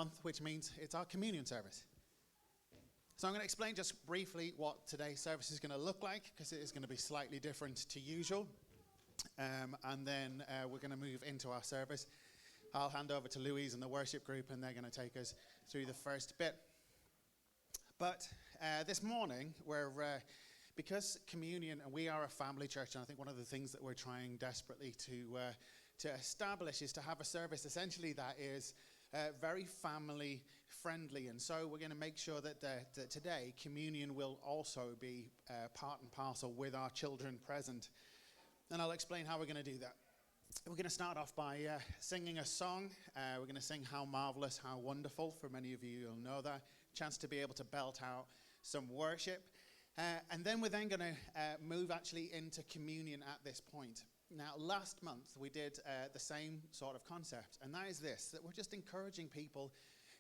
month, which means it's our communion service. So I'm going to explain just briefly what today's service is going to look like, because it is going to be slightly different to usual. And then we're going to move into our service. I'll hand over to Louise and the worship group, and they're going to take us through the first bit. But this morning, because communion, and we are a family church, and I think one of the things that we're trying desperately to establish is to have a service essentially that is very family friendly. And so we're going to make sure that today communion will also be part and parcel with our children present. And I'll explain how we're going to do that. We're going to start off by singing a song. We're going to sing How Marvelous, How Wonderful. For many of you, you'll know that. Chance to be able to belt out some worship. And then we're then going to move actually into communion at this point. Now, last month we did the same sort of concept, and that is this, that we're just encouraging people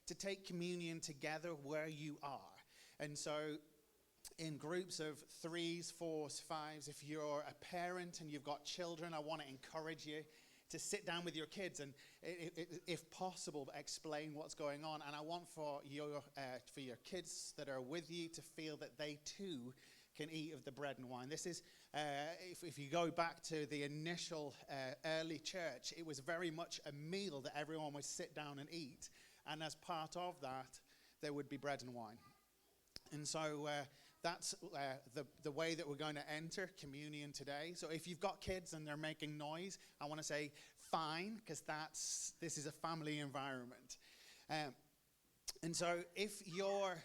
to take communion together where you are. And so in groups of 3s, 4s, 5s, if you're a parent and you've got children, I want to encourage you to sit down with your kids and, if possible, explain what's going on. And I want for your kids that are with you to feel that they too can eat of the bread and wine. This is, if you go back to the initial early church, it was very much a meal that everyone would sit down and eat. And as part of that, there would be bread and wine. And so that's the way that we're going to enter communion today. So if you've got kids and they're making noise, I want to say fine, because this is a family environment. And so if you're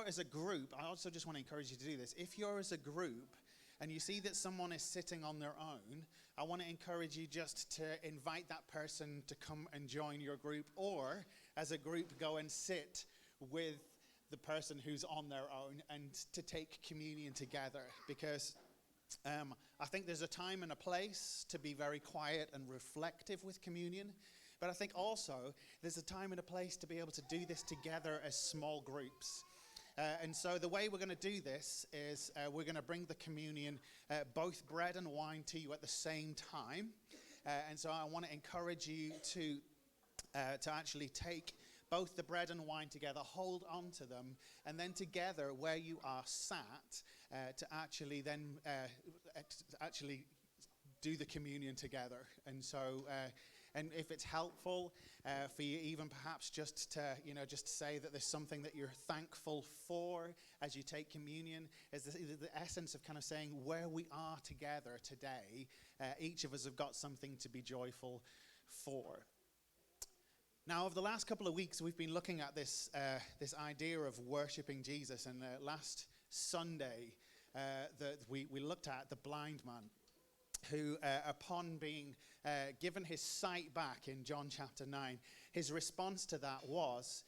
as a group, I also just want to encourage you to do this. If you're as a group and you see that someone is sitting on their own, I want to encourage you just to invite that person to come and join your group, or as a group go and sit with the person who's on their own and to take communion together, because I think there's a time and a place to be very quiet and reflective with communion, but I think also there's a time and a place to be able to do this together as small groups. And so the way we're going to do this is we're going to bring the communion, both bread and wine, to you at the same time. And so I want to encourage you to actually take both the bread and wine together, hold on to them, and then together where you are sat, to actually then actually do the communion together. And so, and if it's helpful for you, even perhaps just to say that there's something that you're thankful for as you take communion, is the essence of kind of saying where we are together today, each of us have got something to be joyful for. Now, over the last couple of weeks, we've been looking at this idea of worshiping Jesus. And last Sunday, we looked at the blind man who, upon being given his sight back in John chapter 9, his response to that was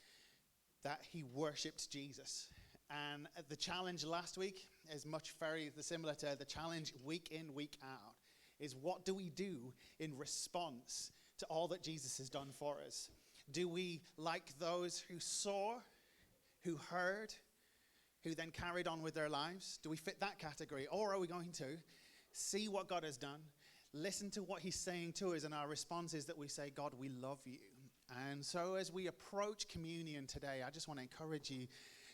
that he worshipped Jesus. And the challenge last week is very similar to the challenge week in, week out, is what do we do in response to all that Jesus has done for us? Do we, like those who saw, who heard, who then carried on with their lives? Do we fit that category? Or are we going to see what God has done, listen to what he's saying to us, and our response is that we say, God, we love you. And so as we approach communion today, I just want to encourage you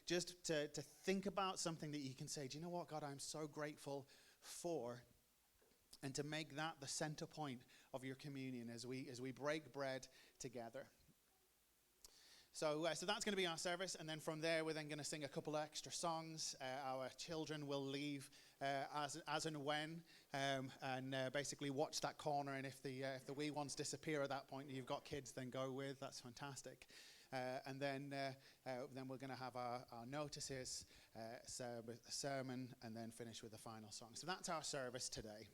just to think about something that you can say, do you know what, God, I'm so grateful for, and to make that the center point of your communion as we break bread together. So that's going to be our service, and then from there we're then going to sing a couple of extra songs. Our children will leave as and when, and basically watch that corner. And if the wee ones disappear at that point, and you've got kids, then go with. That's fantastic. And then we're going to have our notices, a sermon, and then finish with the final song. So that's our service today.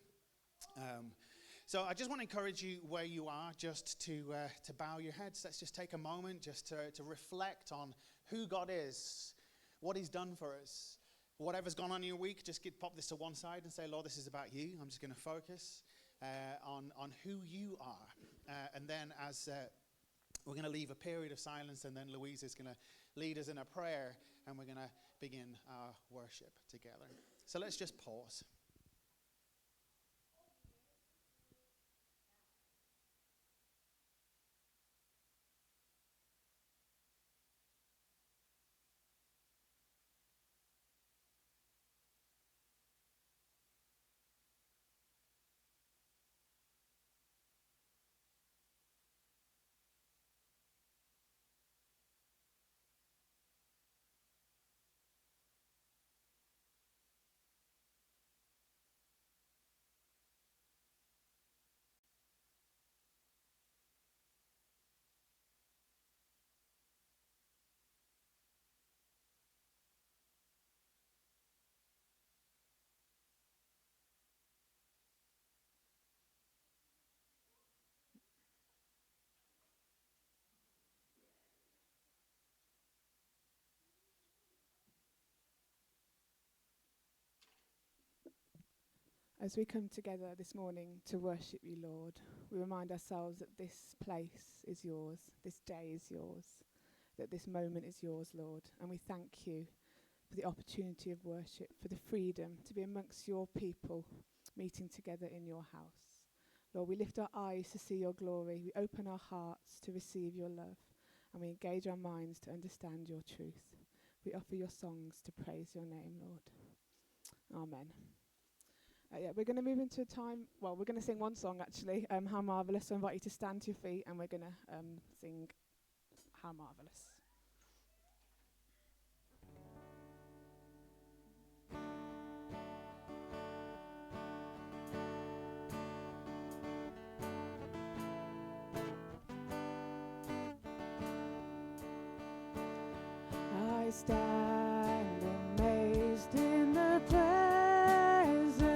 So I just want to encourage you where you are just to bow your heads. Let's just take a moment just to reflect on who God is, what he's done for us. Whatever's gone on in your week, just pop this to one side and say, Lord, this is about you. I'm just going to focus on who you are. And then as we're going to leave a period of silence, and then Louise is going to lead us in a prayer, and we're going to begin our worship together. So let's just pause. As we come together this morning to worship you, Lord, we remind ourselves that this place is yours, this day is yours, that this moment is yours, Lord. And we thank you for the opportunity of worship, for the freedom to be amongst your people, meeting together in your house. Lord, we lift our eyes to see your glory. We open our hearts to receive your love. And we engage our minds to understand your truth. We offer your songs to praise your name, Lord. Amen. We're going to move into a time, we're going to sing one song actually, How Marvellous. So I invite you to stand to your feet and we're going to sing How Marvellous. I stand amazed in the presence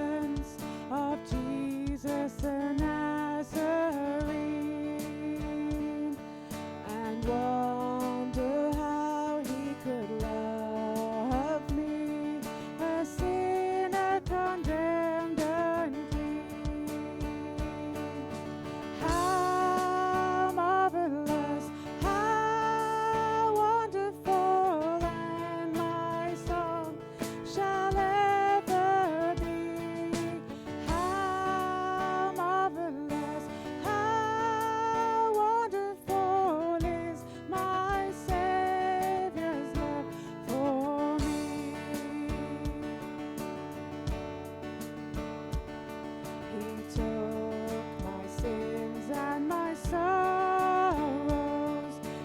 of Jesus the Nazarene, and wonder how he could love me, a sinner condemned unclean. How marvelous, how wonderful, and my song shall ever be. How marvelous, how wonderful is my Savior's love for me. He took my sins and my sorrows,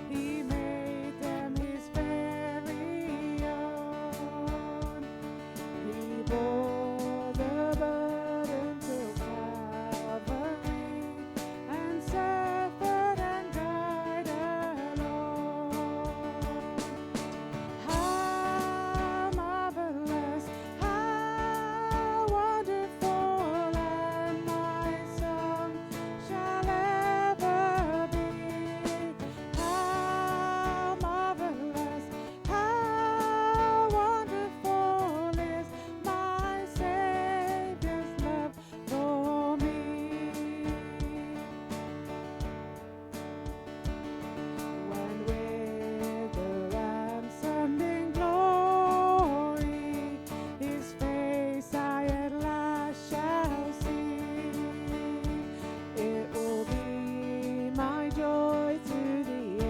he made them his very own. He bore the burden to Calvary and suffered and died alone. How marvelous, how wonderful, and my song shall ever be. How marvelous, how wonderful is my Savior's love for me. When with the ransomed in glory, his face I at last shall see, it will be my joy through the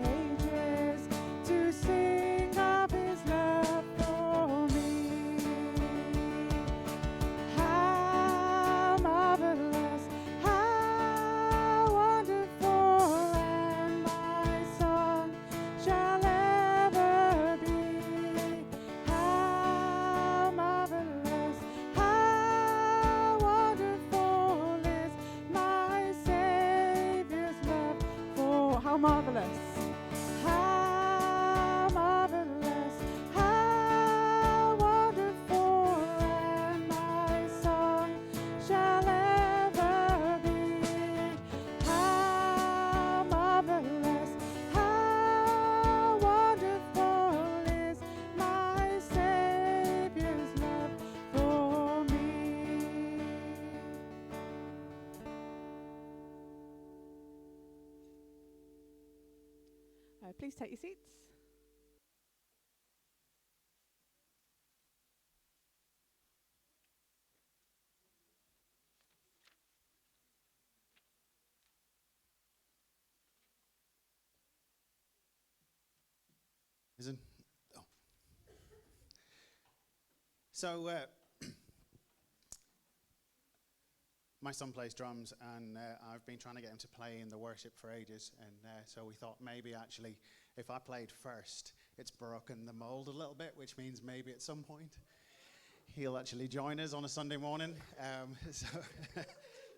ages to sing of his love for me. How marvelous, how wonderful, and my song shall ever be. How marvelous, how wonderful is my Savior's love for. How marvelous. How marvelous, how wonderful, and my song shall ever be. How marvelous, how wonderful is my Savior's love for me. Please take your seats. Isn't? Oh. So, my son plays drums, and I've been trying to get him to play in the worship for ages. And so we thought maybe actually, if I played first, it's broken the mold a little bit, which means maybe at some point he'll actually join us on a Sunday morning.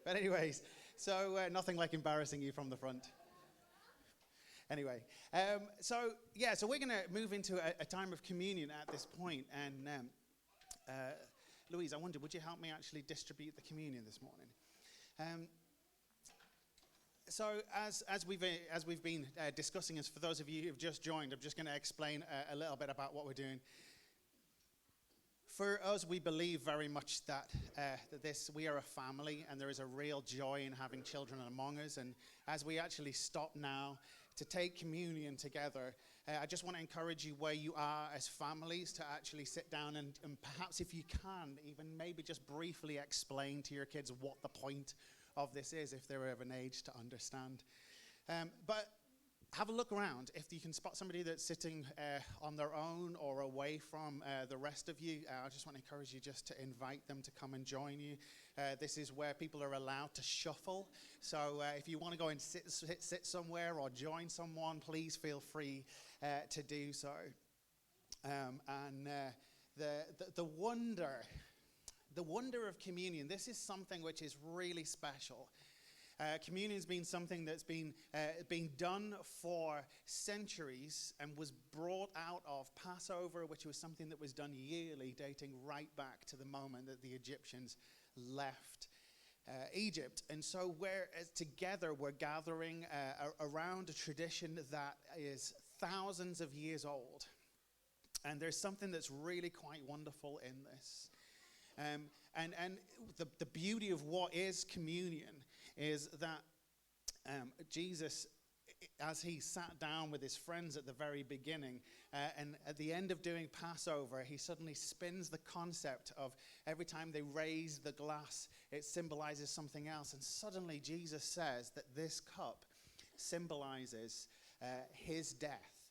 But anyways, so nothing like embarrassing you from the front. Anyway, so we're going to move into a time of communion at this point. And Louise, I wonder, would you help me actually distribute the communion this morning? So as we've been discussing, as for those of you who've just joined, I'm just going to explain a little bit about what we're doing. For us, we believe very much that we are a family, and there is a real joy in having children among us. And as we actually stop now to take communion together, I just want to encourage you where you are as families to actually sit down and perhaps, if you can, even maybe just briefly explain to your kids what the point of this is, if they're of an age to understand. But have a look around. If you can spot somebody that's sitting on their own or away from the rest of you, I just want to encourage you just to invite them to come and join you. This is where people are allowed to shuffle. So if you want to go and sit somewhere or join someone, please feel free to do so. The wonder of communion, this is something which is really special. Communion's been something that's been done for centuries and was brought out of Passover, which was something that was done yearly, dating right back to the moment that the Egyptians left Egypt. And so together we're gathering around a tradition that is thousands of years old. And there's something that's really quite wonderful in this. And the beauty of what is communion is that Jesus, as he sat down with his friends at the very beginning, and at the end of doing Passover, he suddenly spins the concept of every time they raise the glass, it symbolizes something else. And suddenly Jesus says that this cup symbolizes his death.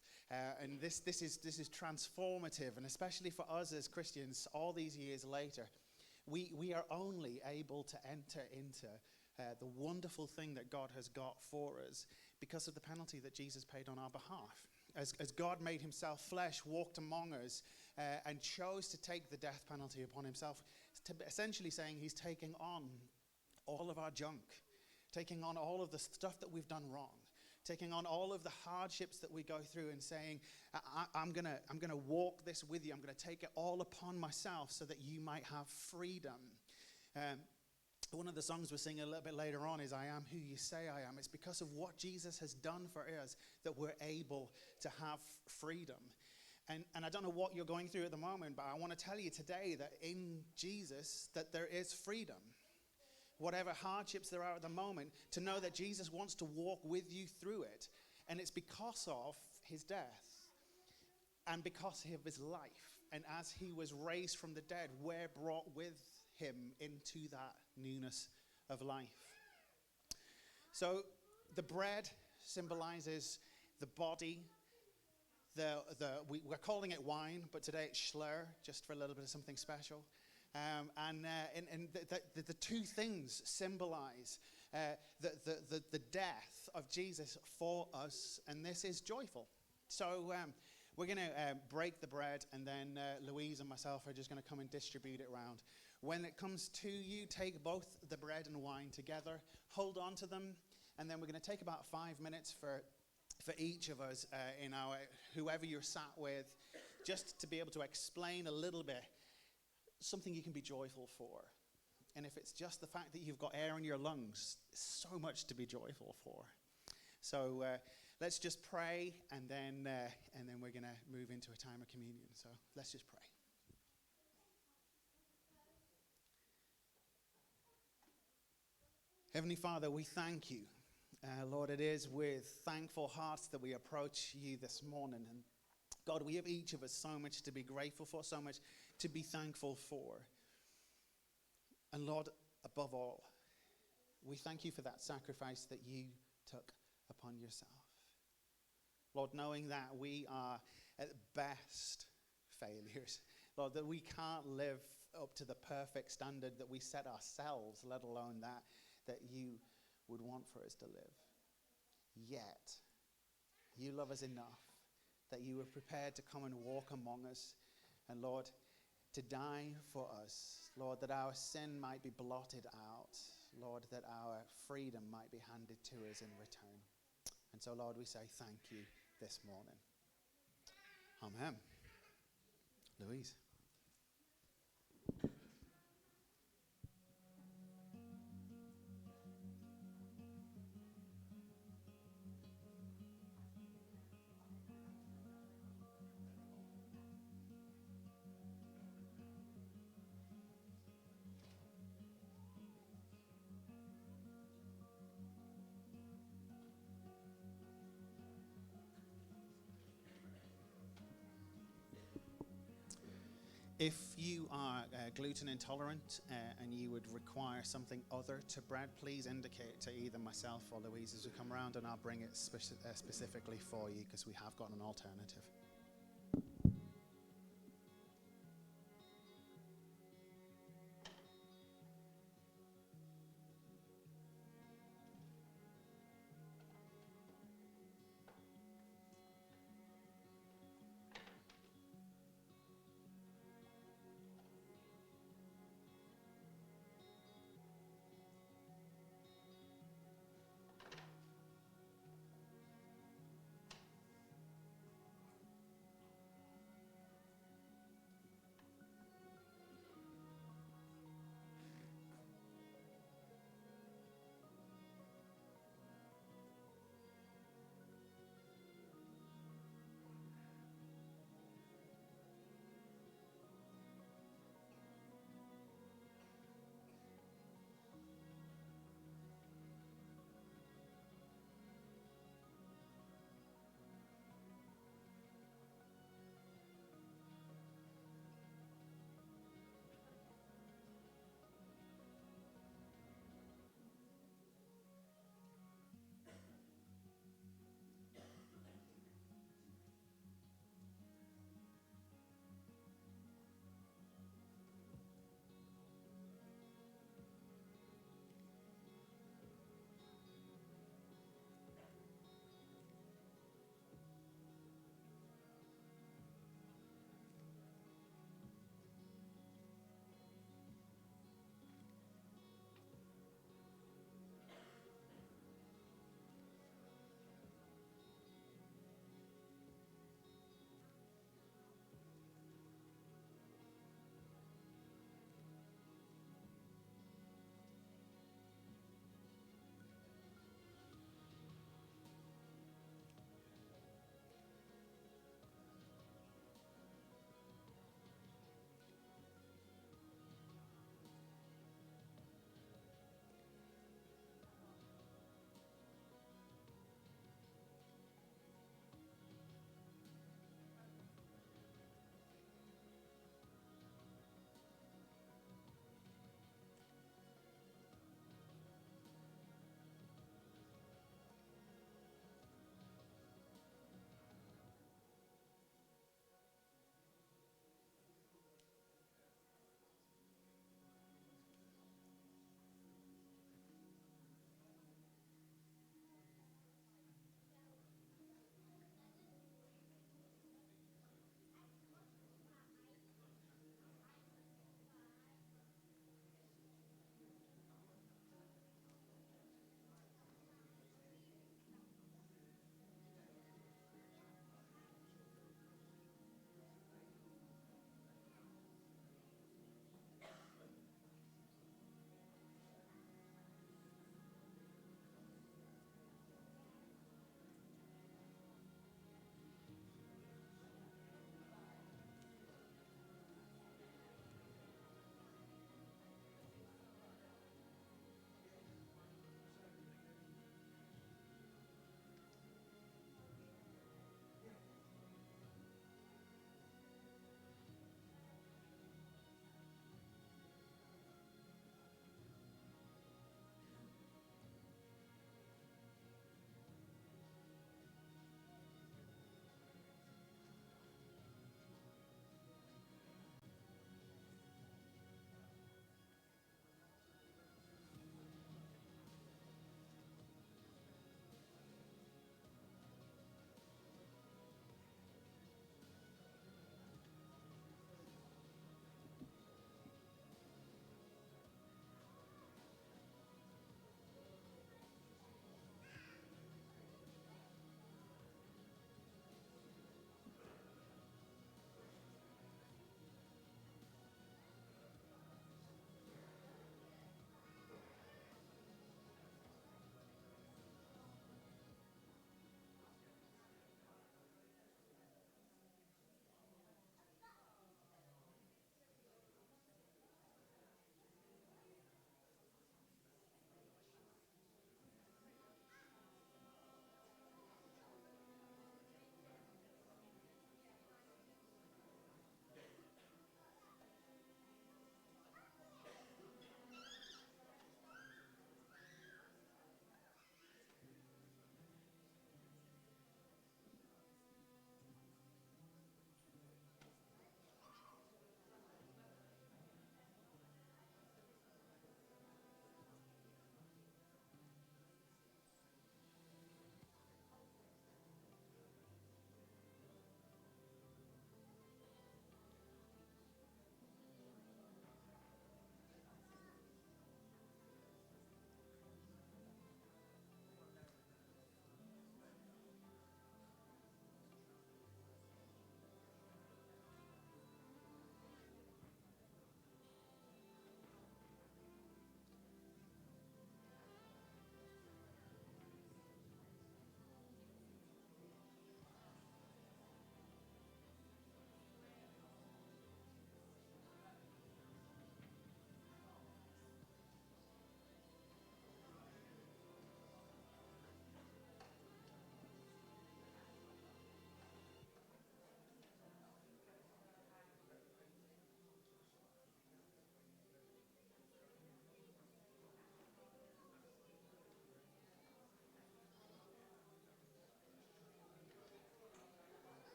And this is transformative, and especially for us as Christians, all these years later, we are only able to enter into the wonderful thing that God has got for us because of the penalty that Jesus paid on our behalf. As God made himself flesh, walked among us, and chose to take the death penalty upon himself, essentially saying he's taking on all of our junk, taking on all of the stuff that we've done wrong, taking on all of the hardships that we go through, and saying, I'm gonna walk this with you. I'm gonna take it all upon myself so that you might have freedom. One of the songs we're singing a little bit later on is I am who you say I am. It's because of what Jesus has done for us that we're able to have freedom. And I don't know what you're going through at the moment, but I want to tell you today that in Jesus that there is freedom. Whatever hardships there are at the moment, to know that Jesus wants to walk with you through it. And it's because of his death and because of his life. And as he was raised from the dead, we're brought with him into that newness of life. So the bread symbolizes the body. We're calling it wine, but today it's Schlur, just for a little bit of something special. And the two things symbolize the death of Jesus for us, and this is joyful. So we're going to break the bread, and then Louise and myself are just going to come and distribute it around. When it comes to you, take both the bread and wine together, hold on to them, and then we're going to take about 5 minutes for each of us, whoever you're sat with, just to be able to explain a little bit something you can be joyful for. And if it's just the fact that you've got air in your lungs, so much to be joyful for. So let's just pray, and then we're going to move into a time of communion. So let's just pray. Heavenly Father, we thank you. Lord, it is with thankful hearts that we approach you this morning. And God, we have each of us so much to be grateful for, so much to be thankful for. And Lord, above all, we thank you for that sacrifice that you took upon yourself. Lord, knowing that we are at best failures, Lord, that we can't live up to the perfect standard that we set ourselves, let alone that you would want for us to live. Yet, you love us enough that you were prepared to come and walk among us, and Lord, to die for us. Lord, that our sin might be blotted out. Lord, that our freedom might be handed to us in return. And so, Lord, we say thank you this morning. Amen. Louise. If you are gluten intolerant and you would require something other to bread, please indicate to either myself or Louise as we come around, and I'll bring it specifically for you, because we have got an alternative.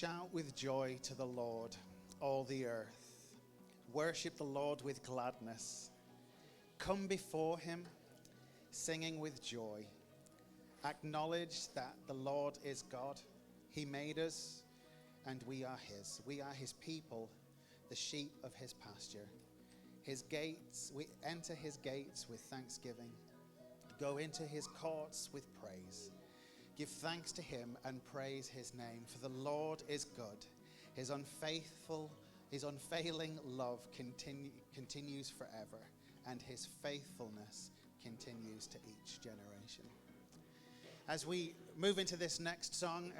shout with joy to the Lord, all the earth. Worship the Lord with gladness. Come before him, singing with joy. Acknowledge that the Lord is God. He made us, and we are his. We are his people, the sheep of his pasture. His gates, we enter his gates with thanksgiving. Go into his courts with praise. Give thanks to him and praise his name, for the Lord is good. His unfailing love continues forever, and his faithfulness continues to each generation. As we move into this next song,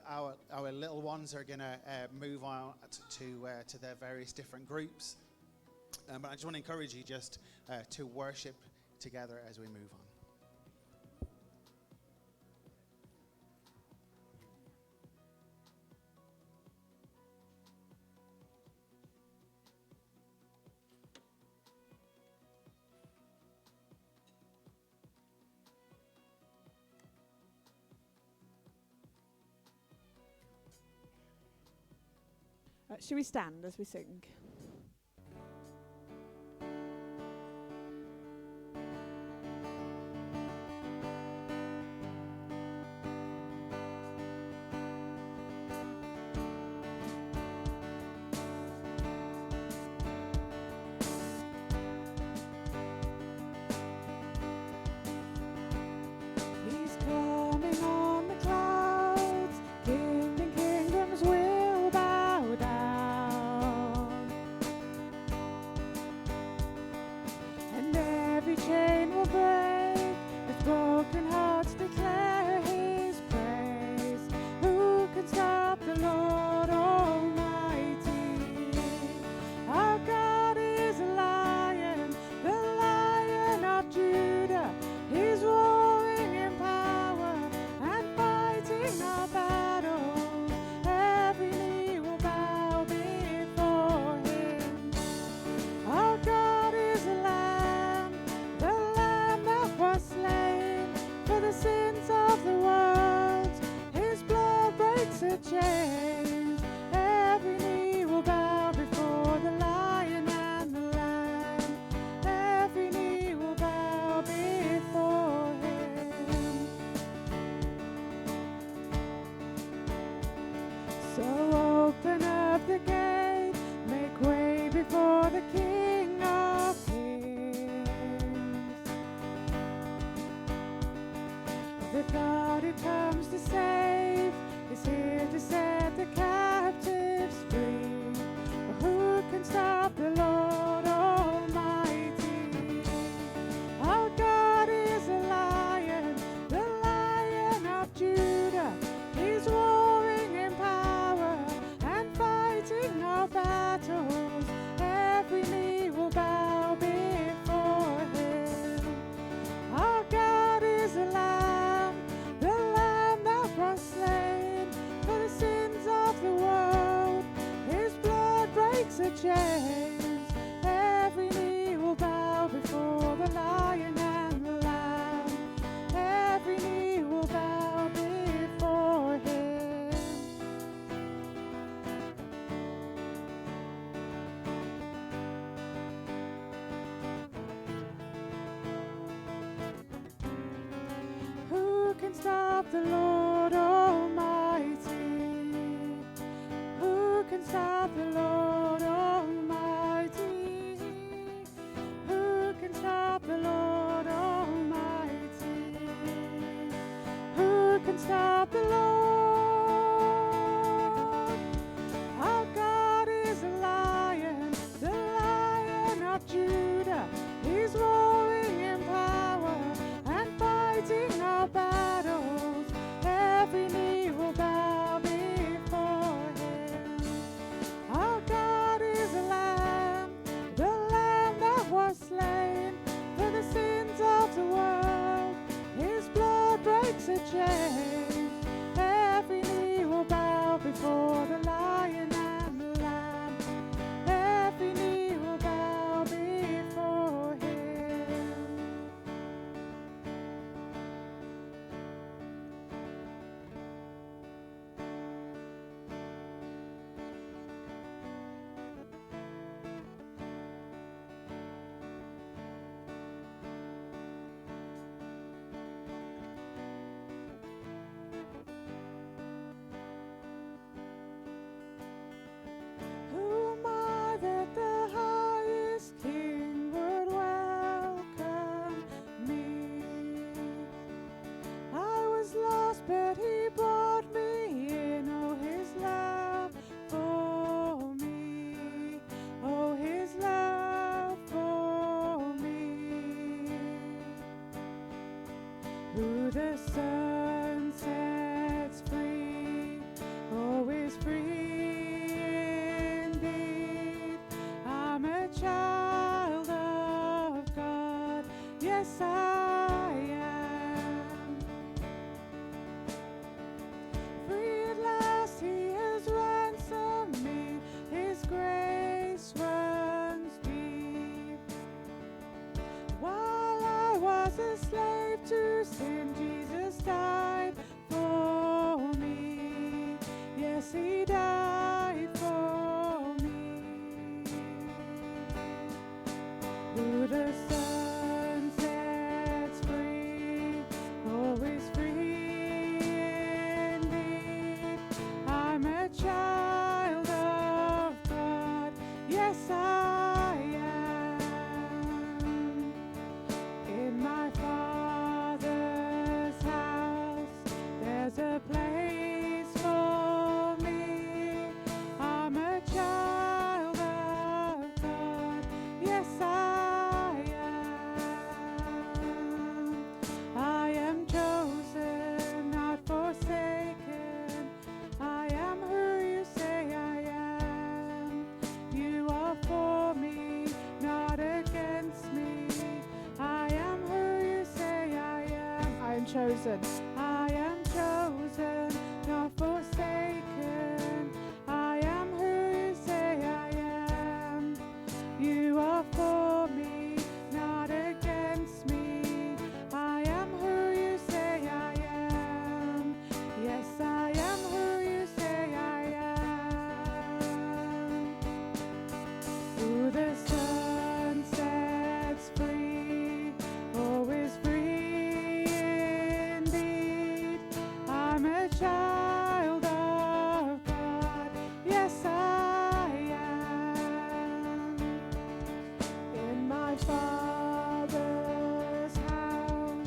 our little ones are going to move on to their various different groups. But I just want to encourage you just to worship together as we move on. Shall we stand as we sing? He's coming on the clouds, King and kingdoms will bow down, and every chain will break as broken hearts declare his praise. Who can stop the Lord Almighty? Our God is a lion, the Lion of Judah. He's roaring in power and fighting our battles. Every knee will bow before him. Our God is a lamb, the lamb that was slain for the sins of the world. His blood breaks the chains. Every knee will bow before the Lion and the Lamb. Every knee will bow before him. So open up the gate, make way before the King of Kings. The God who comes to save is here to set the captives free. Who can stop the Lord Almighty? Our God is a lion, the Lion of Judah. He's roaring in power and fighting our battles. Every knee will bow before him. Our God is a lamb, the lamb that was slain for the sins of the world. His blood breaks the chains. Every knee will bow before the Lion and the Lamb. Every knee will bow before him. Who can stop the Lord Almighty? Who can stop the Lord Almighty? Who can stop the Lord Almighty? Who can stop the Lord? Our God is a lion, the Lion of Judah. He's roaring in power and fighting our battles. Who the Son sets free, oh, is free indeed. I'm a child of God, yes I am. Free at last, He has ransomed me, His grace runs deep. While I was a slave to sin, Jesus died for me. Yes, He died for me. Who the Son sets free, oh, is free indeed. I'm a child of God, yes I am. In my Father's house, there's a place for me. I'm a child of God, yes I am. I am chosen, not forsaken. I am who you say I am. You are for me, not against me. I am who you say I am. I am chosen. I am chosen, not forsaken. I am who you say I am. You are for me, not against me. I am who you say I am. Yes, I am who you say I am. Who the Son sets free, oh, is free indeed. I'm a child of God, yes I am. In my Father's house,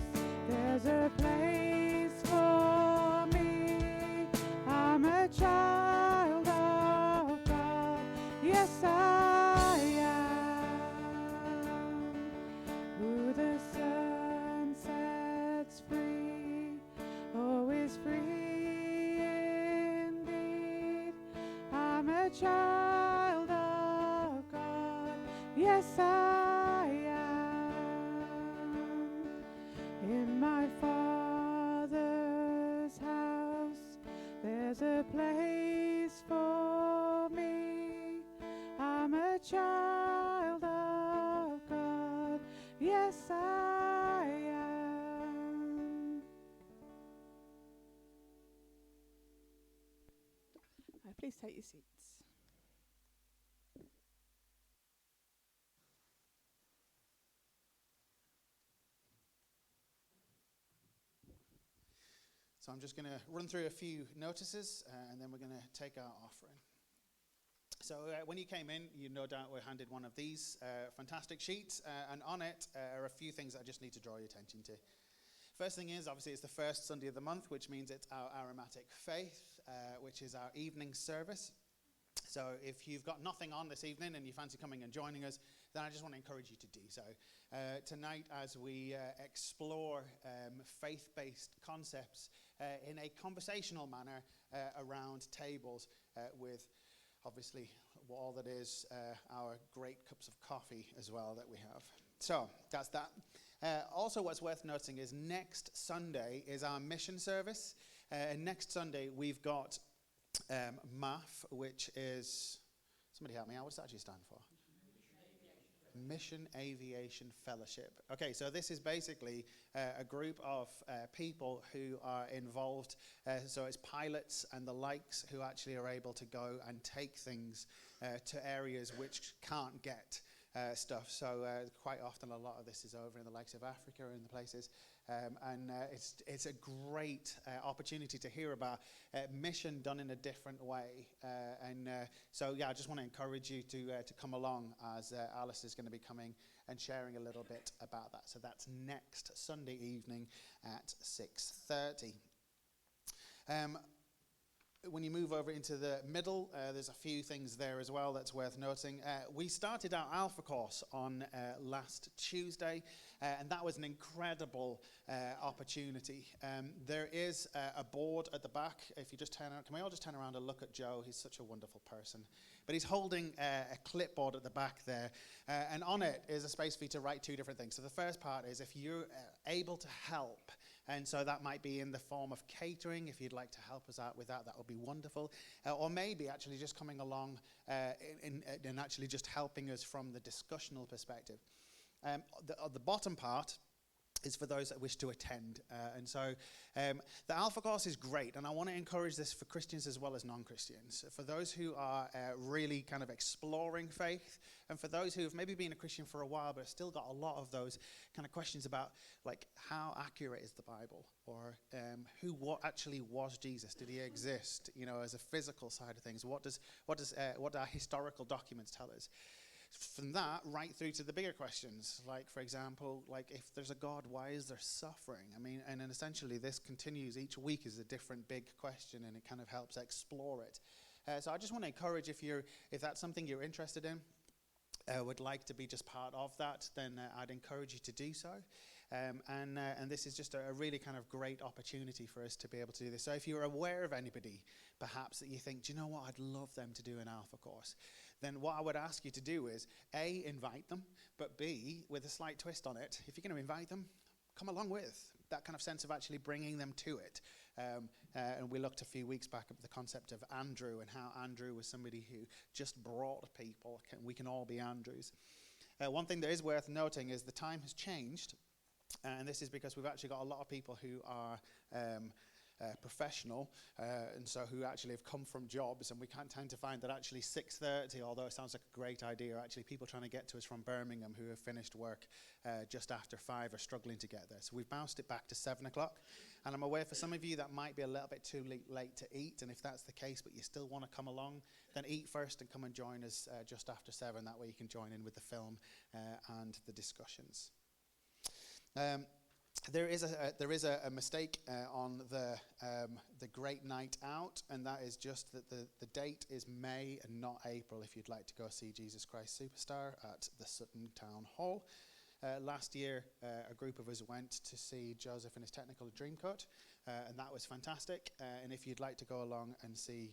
there's a place for me. I'm a child of God, yes I am. Who the Son sets free, oh, is free indeed. I'm a child of God, yes I am. In my Father's house, there's a place for me. I'm a child of God, yes I am. Please take your seats. So I'm just going to run through a few notices and then we're going to take our offering. So when you came in, you no doubt were handed one of these fantastic sheets, and on it are a few things that I just need to draw your attention to. First thing is, obviously, it's the first Sunday of the month, which means it's our Aromatic Faith, which is our evening service. So if you've got nothing on this evening and you fancy coming and joining us, then I just want to encourage you to do so. Tonight, as we explore faith-based concepts in a conversational manner around tables with, obviously, all that is our great cups of coffee as well that we have. So that's that. Also, what's worth noting is next Sunday is our mission service. And next Sunday, we've got MAF, which is, somebody help me out, what's that actually stand for? Mission Aviation Fellowship. Okay, so this is basically a group of people who are involved. So it's pilots and the likes who actually are able to go and take things to areas which can't get stuff. So quite often a lot of this is over in the likes of Africa and the places. And it's a great opportunity to hear about mission done in a different way. So yeah, I just want to encourage you to come along as Alice is going to be coming and sharing a little bit about that. So that's next Sunday evening at 6:30. when you move over into the middle, there's a few things there as well that's worth noting. We started our Alpha course on last Tuesday, and that was an incredible opportunity. There is a board at the back. If you just turn around, can we all just turn around and look at Joe? He's such a wonderful person. But he's holding a clipboard at the back there, and on it is a space for you to write two different things. So the first part is if you're able to help, and so that might be in the form of catering. If you'd like to help us out with that, that would be wonderful. Or maybe actually just coming along and actually just helping us from the discussional perspective. The bottom part is for those that wish to attend. And so the Alpha course is great, and I want to encourage this for Christians as well as non-Christians. For those who are really kind of exploring faith, and for those who have maybe been a Christian for a while but still got a lot of those kind of questions about, like, how accurate is the Bible? Or what actually was Jesus? Did he exist, as a physical side of things? What our historical documents tell us? From that right through to the bigger questions, like, for example, like, if there's a God, why is there suffering? I mean, and then essentially this continues each week is a different big question, and it kind of helps explore it. So I just want to encourage, if that's something you're interested in, would like to be just part of that, then I'd encourage you to do so. And this is just a really kind of great opportunity for us to be able to do this. So if you're aware of anybody, perhaps, that you think, do you know what, I'd love them to do an Alpha course, then what I would ask you to do is, A, invite them, but B, with a slight twist on it, if you're going to invite them, come along with that kind of sense of actually bringing them to it. And we looked a few weeks back at the concept of Andrew, and how Andrew was somebody who just brought people. We can all be Andrews. One thing that is worth noting is the time has changed, and this is because we've actually got a lot of people who are professional, and so who actually have come from jobs, and we can't tend to find that actually 6:30, although it sounds like a great idea, actually people trying to get to us from Birmingham who have finished work just after 5 are struggling to get there. So we've bounced it back to 7 o'clock, and I'm aware for some of you that might be a little bit too late to eat, and if that's the case but you still want to come along, then eat first and come and join us just after 7. That way you can join in with the film and the discussions. There is a mistake on the Great Night Out, and that is just that the date is May and not April if you'd like to go see Jesus Christ Superstar at the Sutton Town Hall. Last year, a group of us went to see Joseph and his Technicolor Dreamcoat, and that was fantastic. And if you'd like to go along and see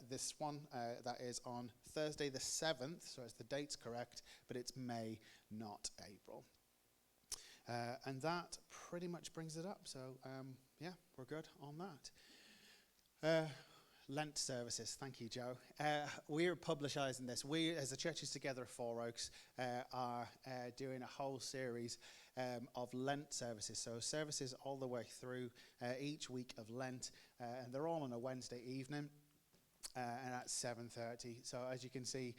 this one, that is on Thursday the 7th, so as the date's correct, but it's May, not April. And that pretty much brings it up. So, yeah, we're good on that. Lent services. Thank you, Joe. We're publicising this. We, as the Churches Together of Four Oaks, are doing a whole series of Lent services. So services all the way through each week of Lent. And they're all on a Wednesday evening and at 7:30. So as you can see,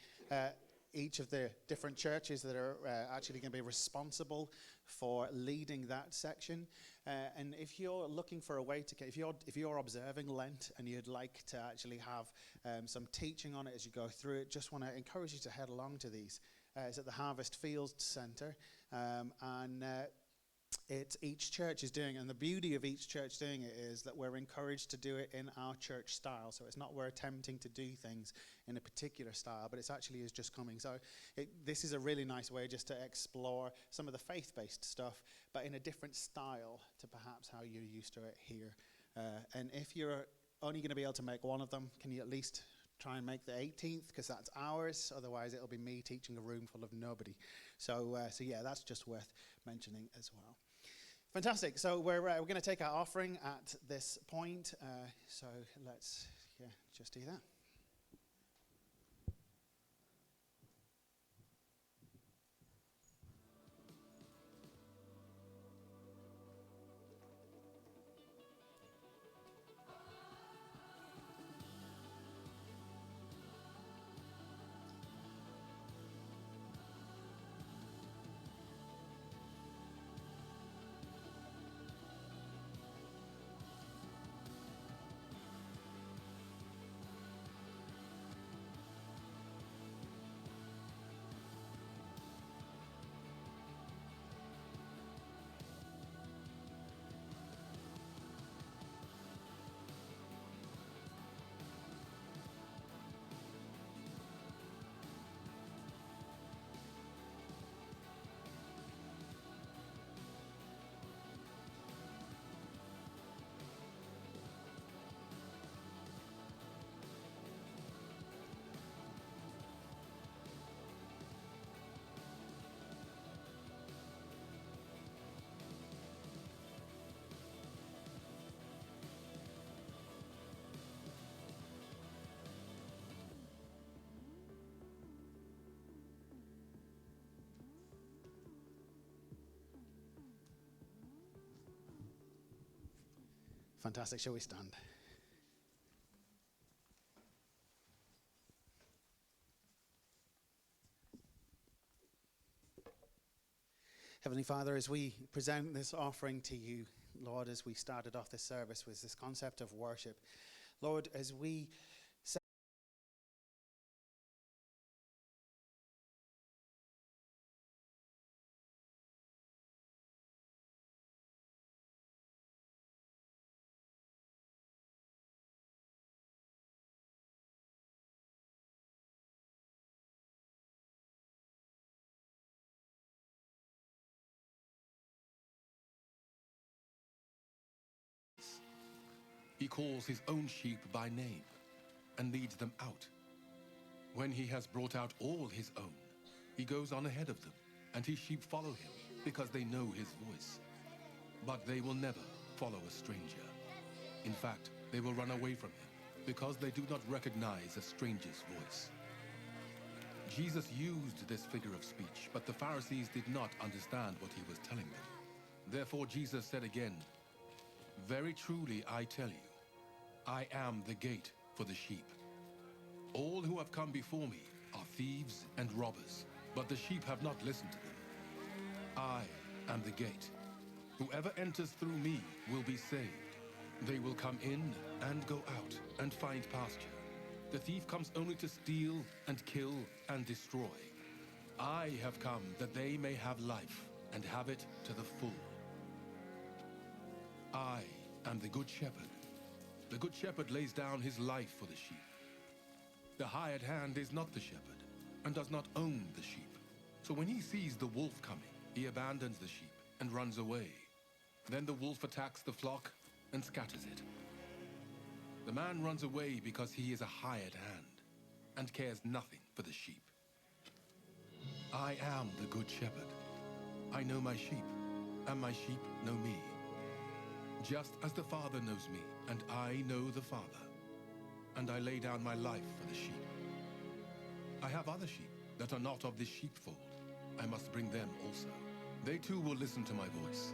each of the different churches that are actually going to be responsible for leading that section. And if you're looking for a way to get, if you're observing Lent and you'd like to actually have some teaching on it as you go through it, just want to encourage you to head along to these. It's at the Harvest Fields Centre, and each church is doing, and the beauty of each church doing it is that we're encouraged to do it in our church style. So it's not we're attempting to do things in a particular style, but it's actually is just coming. So this is a really nice way just to explore some of the faith-based stuff, but in a different style to perhaps how you're used to it here. And if you're only going to be able to make one of them, can you at least try and make the 18th, because that's ours. Otherwise, it'll be me teaching a room full of nobody. So yeah, that's just worth mentioning as well. Fantastic. So we're going to take our offering at this point. So let's just do that. Fantastic. Shall we stand? Heavenly Father, as we present this offering to you, Lord, as we started off this service with this concept of worship, Lord, as we He calls his own sheep by name and leads them out. When he has brought out all his own, he goes on ahead of them, and his sheep follow him because they know his voice. But they will never follow a stranger. In fact, they will run away from him because they do not recognize a stranger's voice. Jesus used this figure of speech, but the Pharisees did not understand what he was telling them. Therefore Jesus said again, "Very truly I tell you, I am the gate for the sheep. All who have come before me are thieves and robbers, but the sheep have not listened to them. I am the gate. Whoever enters through me will be saved. They will come in and go out and find pasture. The thief comes only to steal and kill and destroy. I have come that they may have life and have it to the full. I am the good shepherd. The good shepherd lays down his life for the sheep. The hired hand is not the shepherd and does not own the sheep. So when he sees the wolf coming, he abandons the sheep and runs away. Then the wolf attacks the flock and scatters it. The man runs away because he is a hired hand and cares nothing for the sheep. I am the good shepherd. I know my sheep, and my sheep know me. Just as the Father knows me, and I know the Father, and I lay down my life for the sheep. I have other sheep that are not of this sheepfold. I must bring them also. They too will listen to my voice,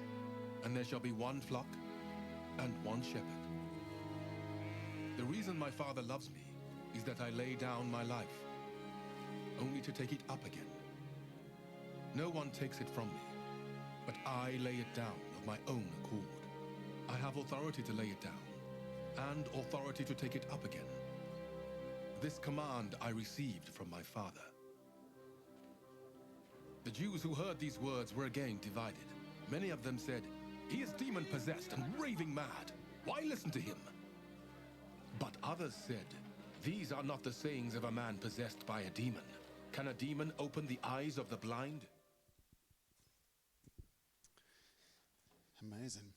and there shall be one flock and one shepherd. The reason my Father loves me is that I lay down my life, only to take it up again. No one takes it from me, but I lay it down of my own accord. I have authority to lay it down, and authority to take it up again. This command I received from my Father." The Jews who heard these words were again divided. Many of them said, "He is demon-possessed and raving mad. Why listen to him?" But others said, "These are not the sayings of a man possessed by a demon. Can a demon open the eyes of the blind?" Amazing.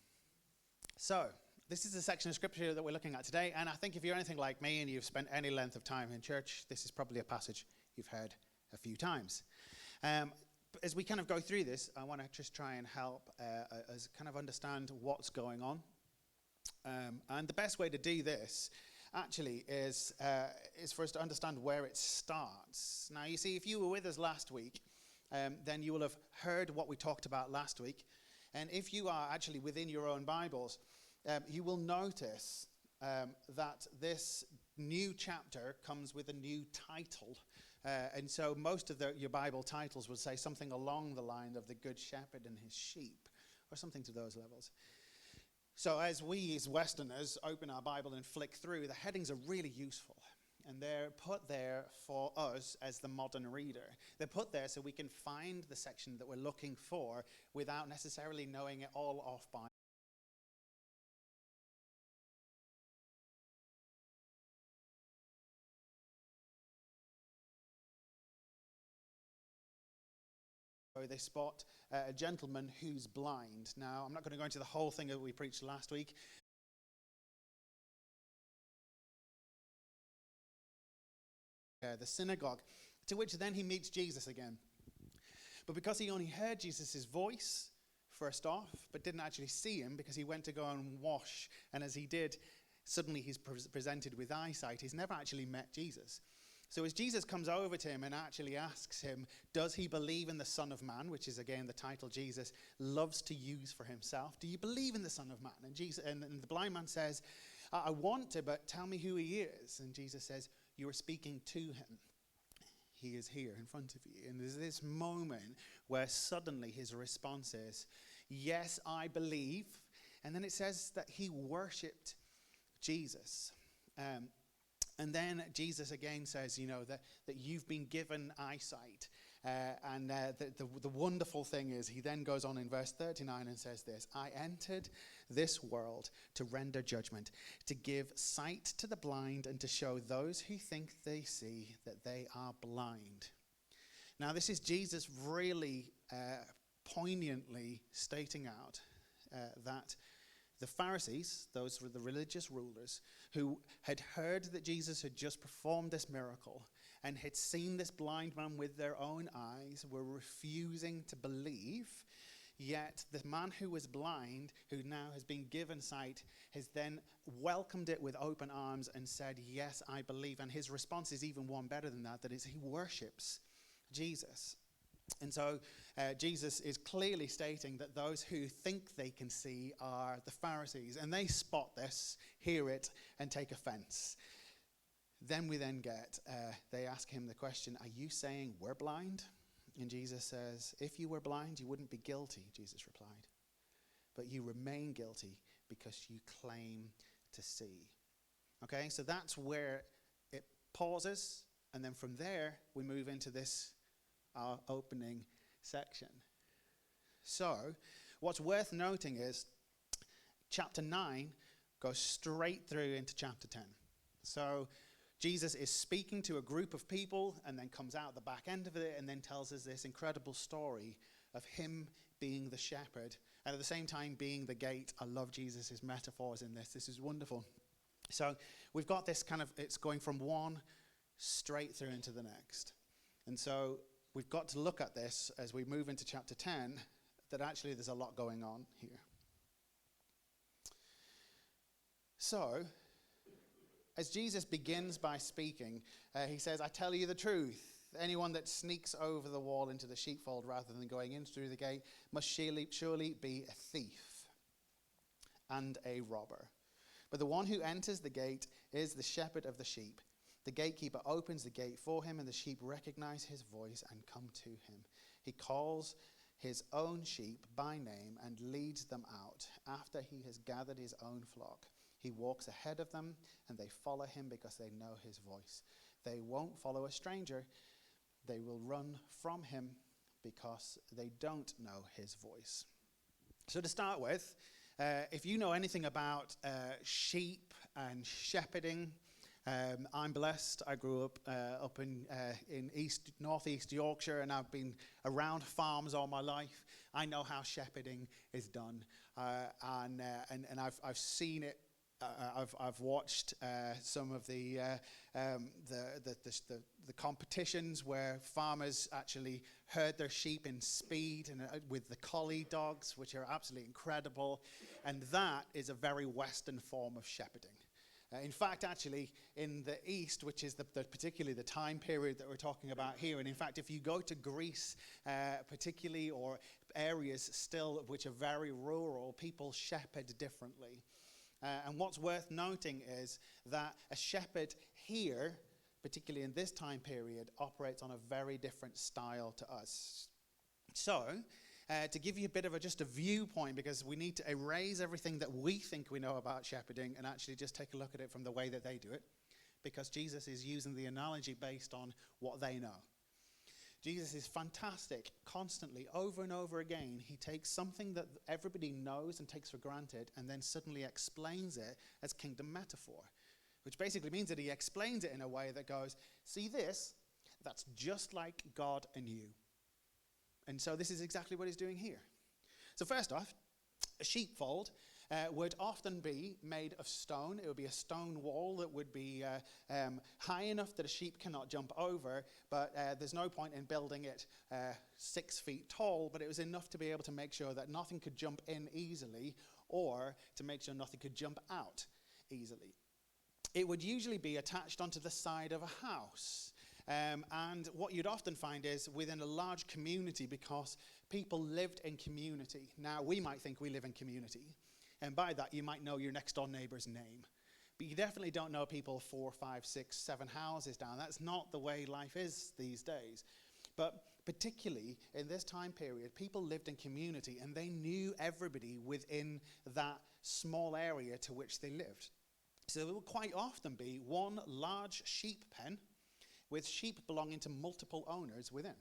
So, this is the section of scripture that we're looking at today, and I think if you're anything like me and you've spent any length of time in church, this is probably a passage you've heard a few times. As we kind of go through this, I want to just try and help us kind of understand what's going on. And the best way to do this, actually, is for us to understand where it starts. Now, you see, if you were with us last week, then you will have heard what we talked about last week. And if you are actually within your own Bibles, you will notice that this new chapter comes with a new title. And so most of your Bible titles would say something along the line of the Good Shepherd and his sheep, or something to those levels. So as we as Westerners open our Bible and flick through, the headings are really useful. And they're put there for us as the modern reader. They're put there so we can find the section that we're looking for without necessarily knowing it all off by. So they spot a gentleman who's blind. Now, I'm not going to go into the whole thing that we preached last week. The synagogue, to which then he meets Jesus again. But because he only heard Jesus' voice first off, but didn't actually see him because he went to go and wash, and as he did, suddenly he's presented with eyesight. He's never actually met Jesus. So as Jesus comes over to him and actually asks him, does he believe in the Son of Man, which is again the title Jesus loves to use for himself. Do you believe in the Son of Man? And the blind man says, I want to, but tell me who he is. And Jesus says, you are speaking to him. He is here in front of you. And there's this moment where suddenly his response is, yes, I believe. And then it says that he worshipped Jesus. And then Jesus again says, that you've been given eyesight. The wonderful thing is, he then goes on in verse 39 and says this, I entered this world to render judgment, to give sight to the blind, and to show those who think they see that they are blind. Now, this is Jesus really poignantly stating out that the Pharisees, those were the religious rulers, who had heard that Jesus had just performed this miracle and had seen this blind man with their own eyes, were refusing to believe. Yet the man who was blind, who now has been given sight, has then welcomed it with open arms and said, yes, I believe. And his response is even one better than that, that is, he worships Jesus. And so Jesus is clearly stating that those who think they can see are the Pharisees. And they spot this, hear it, and take offense. Then we get, they ask him the question, are you saying we're blind? And Jesus says, if you were blind, you wouldn't be guilty, Jesus replied. But you remain guilty because you claim to see. Okay, so that's where it pauses. And then from there, we move into this, our opening section. So, what's worth noting is chapter 9 goes straight through into chapter 10. So, Jesus is speaking to a group of people and then comes out the back end of it and then tells us this incredible story of him being the shepherd and at the same time being the gate. I love Jesus' metaphors in this. This is wonderful. So we've got this it's going from one straight through into the next. And so we've got to look at this as we move into chapter 10, that actually there's a lot going on here. So, as Jesus begins by speaking, he says, I tell you the truth. Anyone that sneaks over the wall into the sheepfold rather than going in through the gate must surely be a thief and a robber. But the one who enters the gate is the shepherd of the sheep. The gatekeeper opens the gate for him, and the sheep recognize his voice and come to him. He calls his own sheep by name and leads them out after he has gathered his own flock. He walks ahead of them, and they follow him because they know his voice. They won't follow a stranger. They will run from him because they don't know his voice. So to start with, if you know anything about sheep and shepherding, I'm blessed. I grew up in northeast Yorkshire, and I've been around farms all my life. I know how shepherding is done, and I've seen it. I've watched some of the competitions where farmers actually herd their sheep in speed and with the collie dogs, which are absolutely incredible, and that is a very Western form of shepherding. In fact, actually, in the East, which is particularly the time period that we're talking about here, and in fact, if you go to Greece, particularly, or areas still which are very rural, people shepherd differently. And what's worth noting is that a shepherd here, particularly in this time period, operates on a very different style to us. So, to give you a bit of just a viewpoint, because we need to erase everything that we think we know about shepherding and actually just take a look at it from the way that they do it, because Jesus is using the analogy based on what they know. Jesus is fantastic, constantly, over and over again. He takes something that everybody knows and takes for granted and then suddenly explains it as kingdom metaphor, which basically means that he explains it in a way that goes, see this? That's just like God and you. And so this is exactly what he's doing here. So first off, a sheepfold would often be made of stone. It would be a stone wall that would be high enough that a sheep cannot jump over, but there's no point in building it 6 feet tall, but it was enough to be able to make sure that nothing could jump in easily or to make sure nothing could jump out easily. It would usually be attached onto the side of a house. And what you'd often find is within a large community, because people lived in community. Now, we might think we live in community, and by that you might know your next door neighbor's name. But you definitely don't know people 4, 5, 6, 7 houses down. That's not the way life is these days. But particularly in this time period, people lived in community and they knew everybody within that small area to which they lived. So there would quite often be one large sheep pen with sheep belonging to multiple owners within,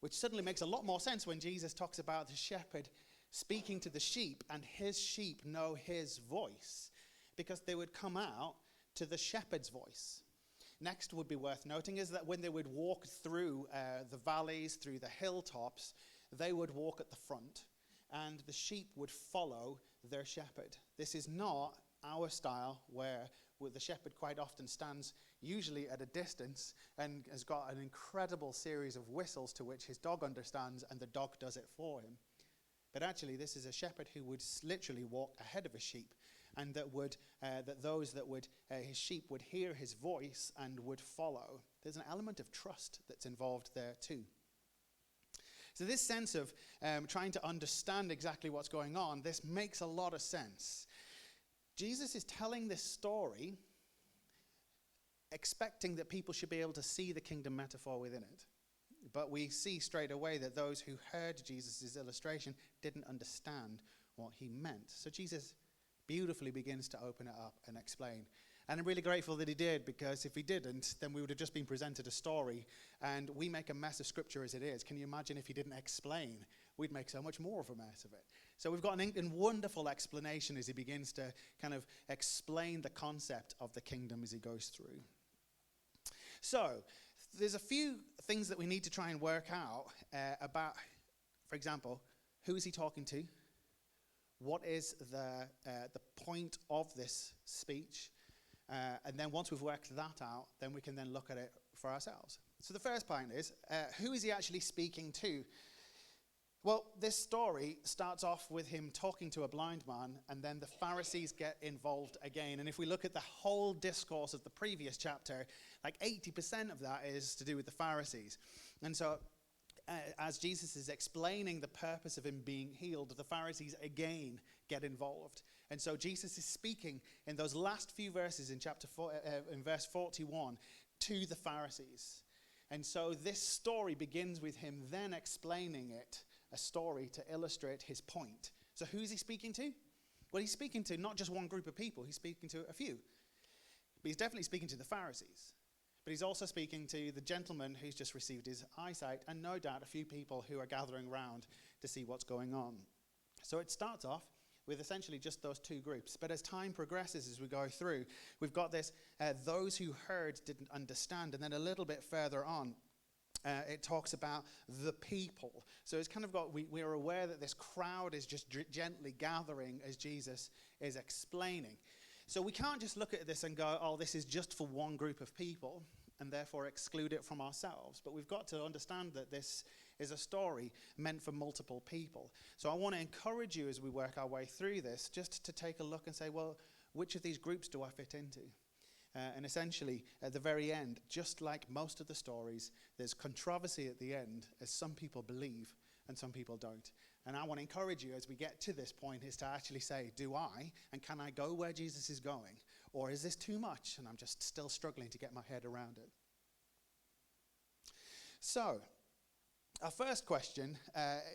which suddenly makes a lot more sense when Jesus talks about the shepherd speaking to the sheep and his sheep know his voice, because they would come out to the shepherd's voice. Next would be worth noting is that when they would walk through the valleys, through the hilltops, they would walk at the front and the sheep would follow their shepherd. This is not our style where the shepherd quite often stands usually at a distance and has got an incredible series of whistles to which his dog understands and the dog does it for him. But actually this is a shepherd who would literally walk ahead of a sheep, and that his sheep would hear his voice and would follow. There's an element of trust that's involved there too. So this sense of trying to understand exactly what's going on, this makes a lot of sense. Jesus is telling this story expecting that people should be able to see the kingdom metaphor within it. But we see straight away that those who heard Jesus' illustration didn't understand what he meant. So Jesus beautifully begins to open it up and explain. And I'm really grateful that he did, because if he didn't, then we would have just been presented a story, and we make a mess of scripture as it is. Can you imagine if he didn't explain? We'd make so much more of a mess of it. So we've got a wonderful explanation as he begins to kind of explain the concept of the kingdom as he goes through. So there's a few things that we need to try and work out about, for example, who is he talking to? What is the point of this speech? And then once we've worked that out, then we can then look at it for ourselves. So the first point is, who is he actually speaking to? Well, this story starts off with him talking to a blind man, and then the Pharisees get involved again. And if we look at the whole discourse of the previous chapter, like 80% of that is to do with the Pharisees. And so as Jesus is explaining the purpose of him being healed, the Pharisees again get involved. And so Jesus is speaking in those last few verses in chapter 4, in verse 41 to the Pharisees. And so this story begins with him then explaining it, a story to illustrate his point. So who's he speaking to? Well, he's speaking to not just one group of people, he's speaking to a few. But he's definitely speaking to the Pharisees. But he's also speaking to the gentleman who's just received his eyesight, and no doubt a few people who are gathering around to see what's going on. So it starts off with essentially just those two groups. But as time progresses, as we go through, we've got this, those who heard didn't understand. And then a little bit further on, it talks about the people. So it's kind of got, we're aware that this crowd is just gently gathering as Jesus is explaining. So we can't just look at this and go, oh, this is just for one group of people, and therefore exclude it from ourselves. But we've got to understand that this is a story meant for multiple people. So I want to encourage you as we work our way through this, just to take a look and say, well, which of these groups do I fit into? And essentially, at the very end, just like most of the stories, there's controversy at the end, as some people believe and some people don't. And I want to encourage you as we get to this point is to actually say, do I, and can I go where Jesus is going? Or is this too much and I'm just still struggling to get my head around it? So, our first question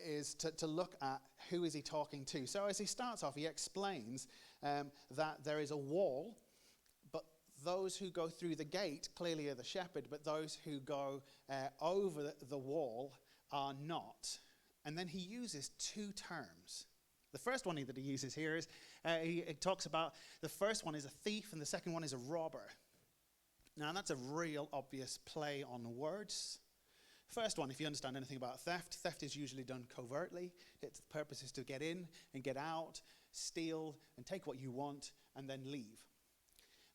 is to look at who is he talking to. So as he starts off, he explains that there is a wall, but those who go through the gate clearly are the shepherd, but those who go over the wall are not. And then he uses two terms. The first one that he uses here is, he talks about, the first one is a thief and the second one is a robber. Now that's a real obvious play on words. First one, if you understand anything about theft, theft is usually done covertly. Its purpose is to get in and get out, steal and take what you want and then leave.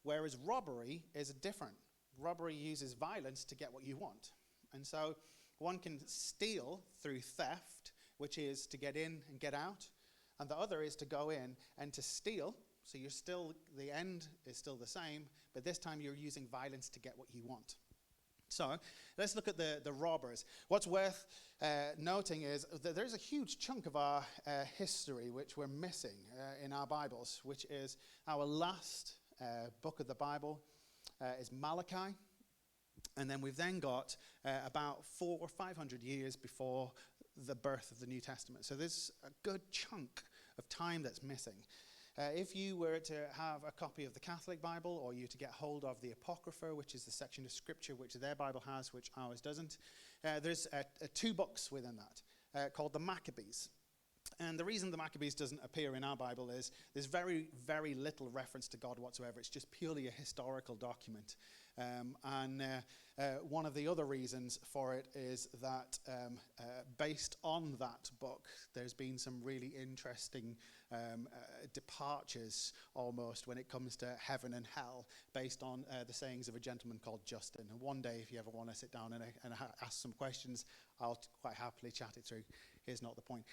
Whereas robbery is different. Robbery uses violence to get what you want. And so one can steal through theft, which is to get in and get out, and the other is to go in and to steal. So you're still, the end is still the same, but this time you're using violence to get what you want. So let's look at the robbers. What's worth noting is that there's a huge chunk of our history which we're missing in our Bibles, which is our last book of the Bible is Malachi. And then we've then got about 400 or 500 years before the birth of the New Testament. So there's a good chunk of time that's missing. If you were to have a copy of the Catholic Bible, or you to get hold of the Apocrypha, which is the section of Scripture which their Bible has, which ours doesn't, there's two books within that called the Maccabees. And the reason the Maccabees doesn't appear in our Bible is there's very, very little reference to God whatsoever. It's just purely a historical document. One of the other reasons for it is that based on that book, there's been some really interesting departures almost when it comes to heaven and hell, based on the sayings of a gentleman called Justin. And one day, if you ever want to sit down and ask some questions, I'll quite happily chat it through. Here's not the point.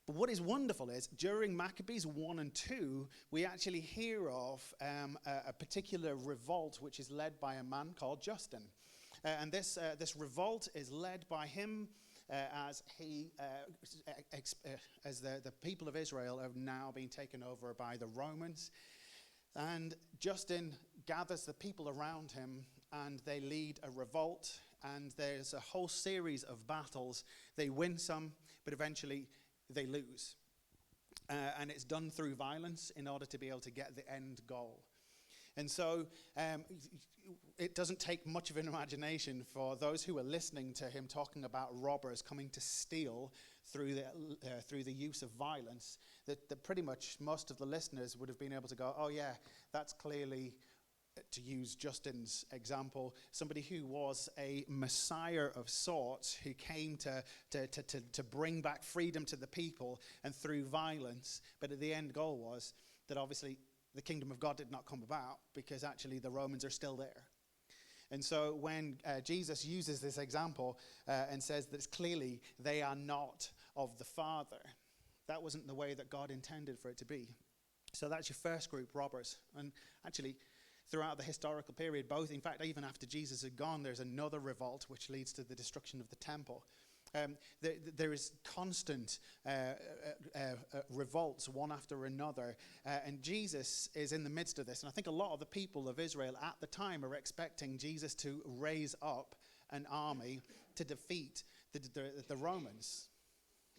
But what is wonderful is, during Maccabees 1 and 2, we actually hear of a particular revolt which is led by a man called Justin. And this revolt is led by him as the people of Israel have now been taken over by the Romans. And Justin gathers the people around him, and they lead a revolt. And there's a whole series of battles. They win some, but eventually they lose. And it's done through violence in order to be able to get the end goal. And so it doesn't take much of an imagination for those who are listening to him talking about robbers coming to steal through the use of violence, that pretty much most of the listeners would have been able to go, oh yeah, that's clearly, to use Justin's example, somebody who was a messiah of sorts, who came to bring back freedom to the people and through violence. But the end goal was that obviously the kingdom of God did not come about, because actually the Romans are still there. And so when Jesus uses this example and says that it's clearly they are not of the Father, that wasn't the way that God intended for it to be. So that's your first group, robbers. And actually, throughout the historical period, both, in fact, even after Jesus had gone, there's another revolt which leads to the destruction of the temple. There is constant revolts, one after another, and Jesus is in the midst of this. And I think a lot of the people of Israel at the time are expecting Jesus to raise up an army to defeat the Romans.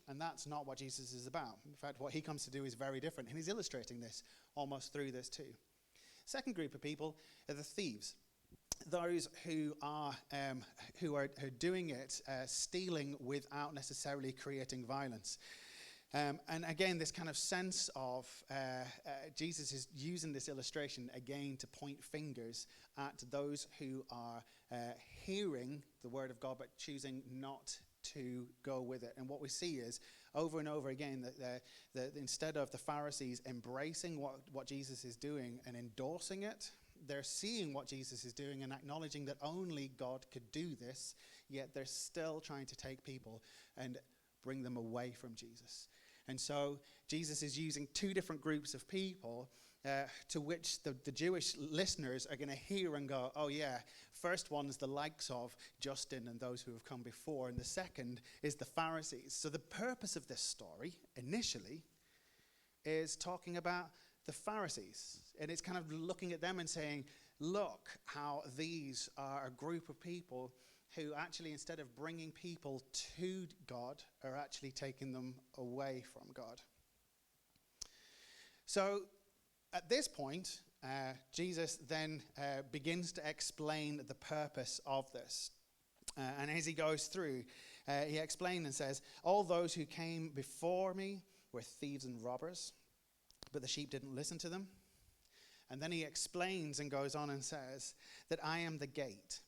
And that's not what Jesus is about. In fact, what he comes to do is very different. And he's illustrating this almost through this too. Second group of people are the thieves. Those who are doing it, stealing without necessarily creating violence. And again, this kind of sense of Jesus is using this illustration again to point fingers at those who are hearing the word of God but choosing not to go with it. And what we see is over and over again that instead of the Pharisees embracing what Jesus is doing and endorsing it, they're seeing what Jesus is doing and acknowledging that only God could do this, yet they're still trying to take people and bring them away from Jesus. And so Jesus is using two different groups of people to which the Jewish listeners are going to hear and go, oh yeah, first one is the likes of Justin and those who have come before, and the second is the Pharisees. So the purpose of this story initially is talking about the Pharisees. And it's kind of looking at them and saying, look how these are a group of people who actually, instead of bringing people to God, are actually taking them away from God. So at this point, Jesus then begins to explain the purpose of this. And as he goes through, he explains and says, all those who came before me were thieves and robbers, but the sheep didn't listen to them. And then he explains and goes on and says that I am the gate.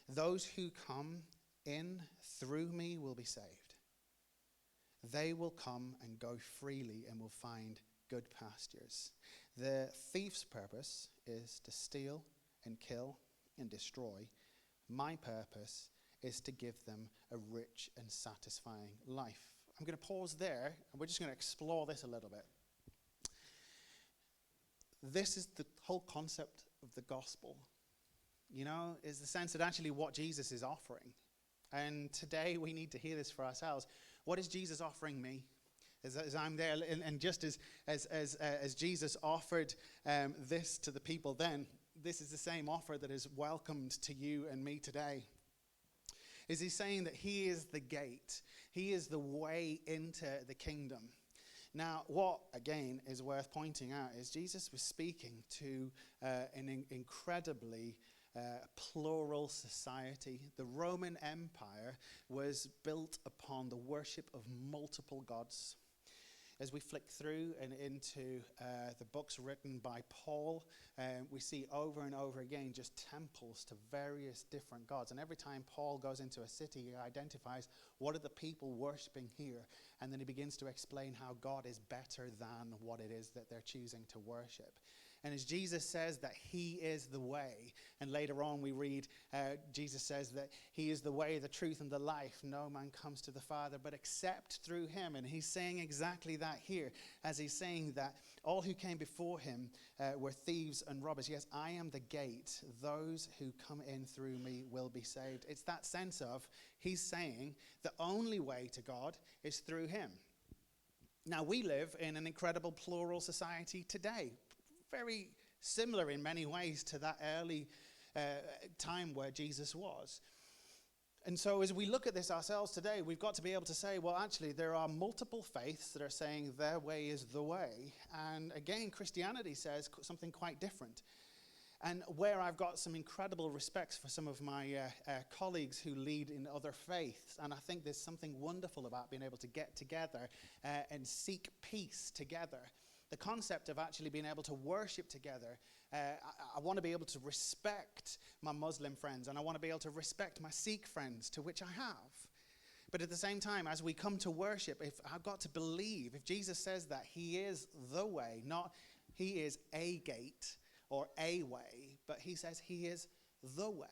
Those who come in through me will be saved. They will come and go freely and will find good pastures. The thief's purpose is to steal and kill and destroy. My purpose is to give them a rich and satisfying life. I'm going to pause there, and we're just going to explore this a little bit. This is the whole concept of the gospel. is the sense that actually what Jesus is offering. And today we need to hear this for ourselves. What is Jesus offering me? As I'm there, and just as Jesus offered this to the people then, this is the same offer that is welcomed to you and me today. Is he saying that he is the gate. He is the way into the kingdom. Now, what, again, is worth pointing out is Jesus was speaking to an incredibly plural society. The Roman Empire was built upon the worship of multiple gods. As we flick through and into the books written by Paul, we see over and over again just temples to various different gods. And every time Paul goes into a city, he identifies what are the people worshiping here. And then he begins to explain how God is better than what it is that they're choosing to worship. And as Jesus says that he is the way, and later on we read Jesus says that he is the way, the truth, and the life. No man comes to the Father but except through him. And he's saying exactly that here, as he's saying that all who came before him were thieves and robbers. Yes, I am the gate. Those who come in through me will be saved. It's that sense of he's saying the only way to God is through him. Now, we live in an incredible plural society today. Very similar in many ways to that early time where Jesus was. And so as we look at this ourselves today, we've got to be able to say, well, actually, there are multiple faiths that are saying their way is the way. And again, Christianity says something quite different. And where I've got some incredible respects for some of my colleagues who lead in other faiths, and I think there's something wonderful about being able to get together and seek peace together. The concept of actually being able to worship together, I want to be able to respect my Muslim friends, and I want to be able to respect my Sikh friends, to which I have. But at the same time, as we come to worship, if I've got to believe, if Jesus says that he is the way, not he is a gate or a way, but he says he is the way.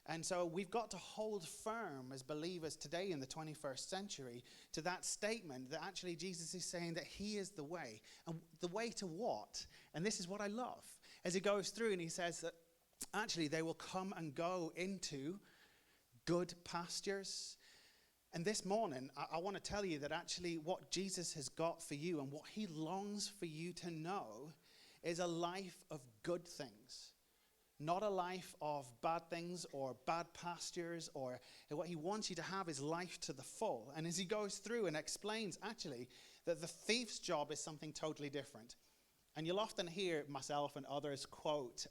And so we've got to hold firm as believers today in the 21st century to that statement that actually Jesus is saying that he is the way. And the way to what? And this is what I love. As he goes through and he says that actually they will come and go into good pastures. And this morning, I want to tell you that actually what Jesus has got for you and what he longs for you to know is a life of good things. Not a life of bad things or bad pastures, or what he wants you to have is life to the full. And as he goes through and explains actually that the thief's job is something totally different. And you'll often hear myself and others quote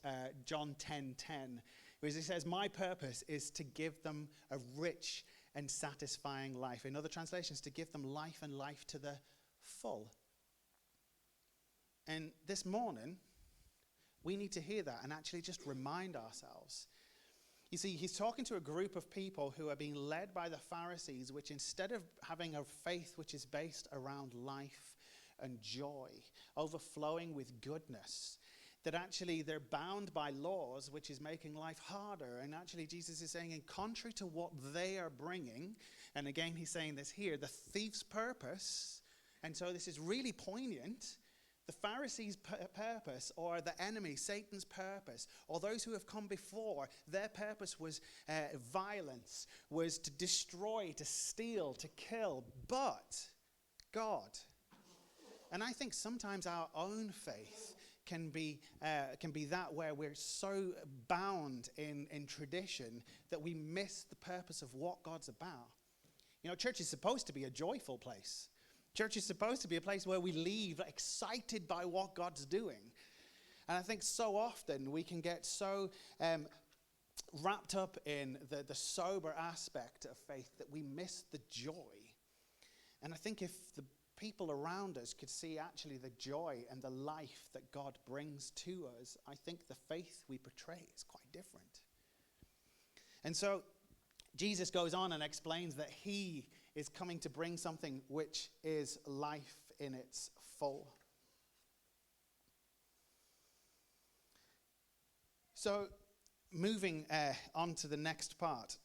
John 10:10, where he says, my purpose is to give them a rich and satisfying life. In other translations, to give them life and life to the full. And this morning, we need to hear that and actually just remind ourselves. You see, he's talking to a group of people who are being led by the Pharisees, which instead of having a faith which is based around life and joy, overflowing with goodness, that actually they're bound by laws, which is making life harder. And actually Jesus is saying, in contrary to what they are bringing, and again he's saying this here, the thief's purpose, and so this is really poignant, the Pharisees' purpose, or the enemy, Satan's purpose, or those who have come before, their purpose was violence, was to destroy, to steal, to kill, but God. And I think sometimes our own faith can be that where we're so bound in tradition that we miss the purpose of what God's about. You know, church is supposed to be a joyful place. Church is supposed to be a place where we leave excited by what God's doing. And I think so often we can get so wrapped up in the sober aspect of faith that we miss the joy. And I think if the people around us could see actually the joy and the life that God brings to us, I think the faith we portray is quite different. And so Jesus goes on and explains that he is coming to bring something which is life in its full. So moving on to the next part,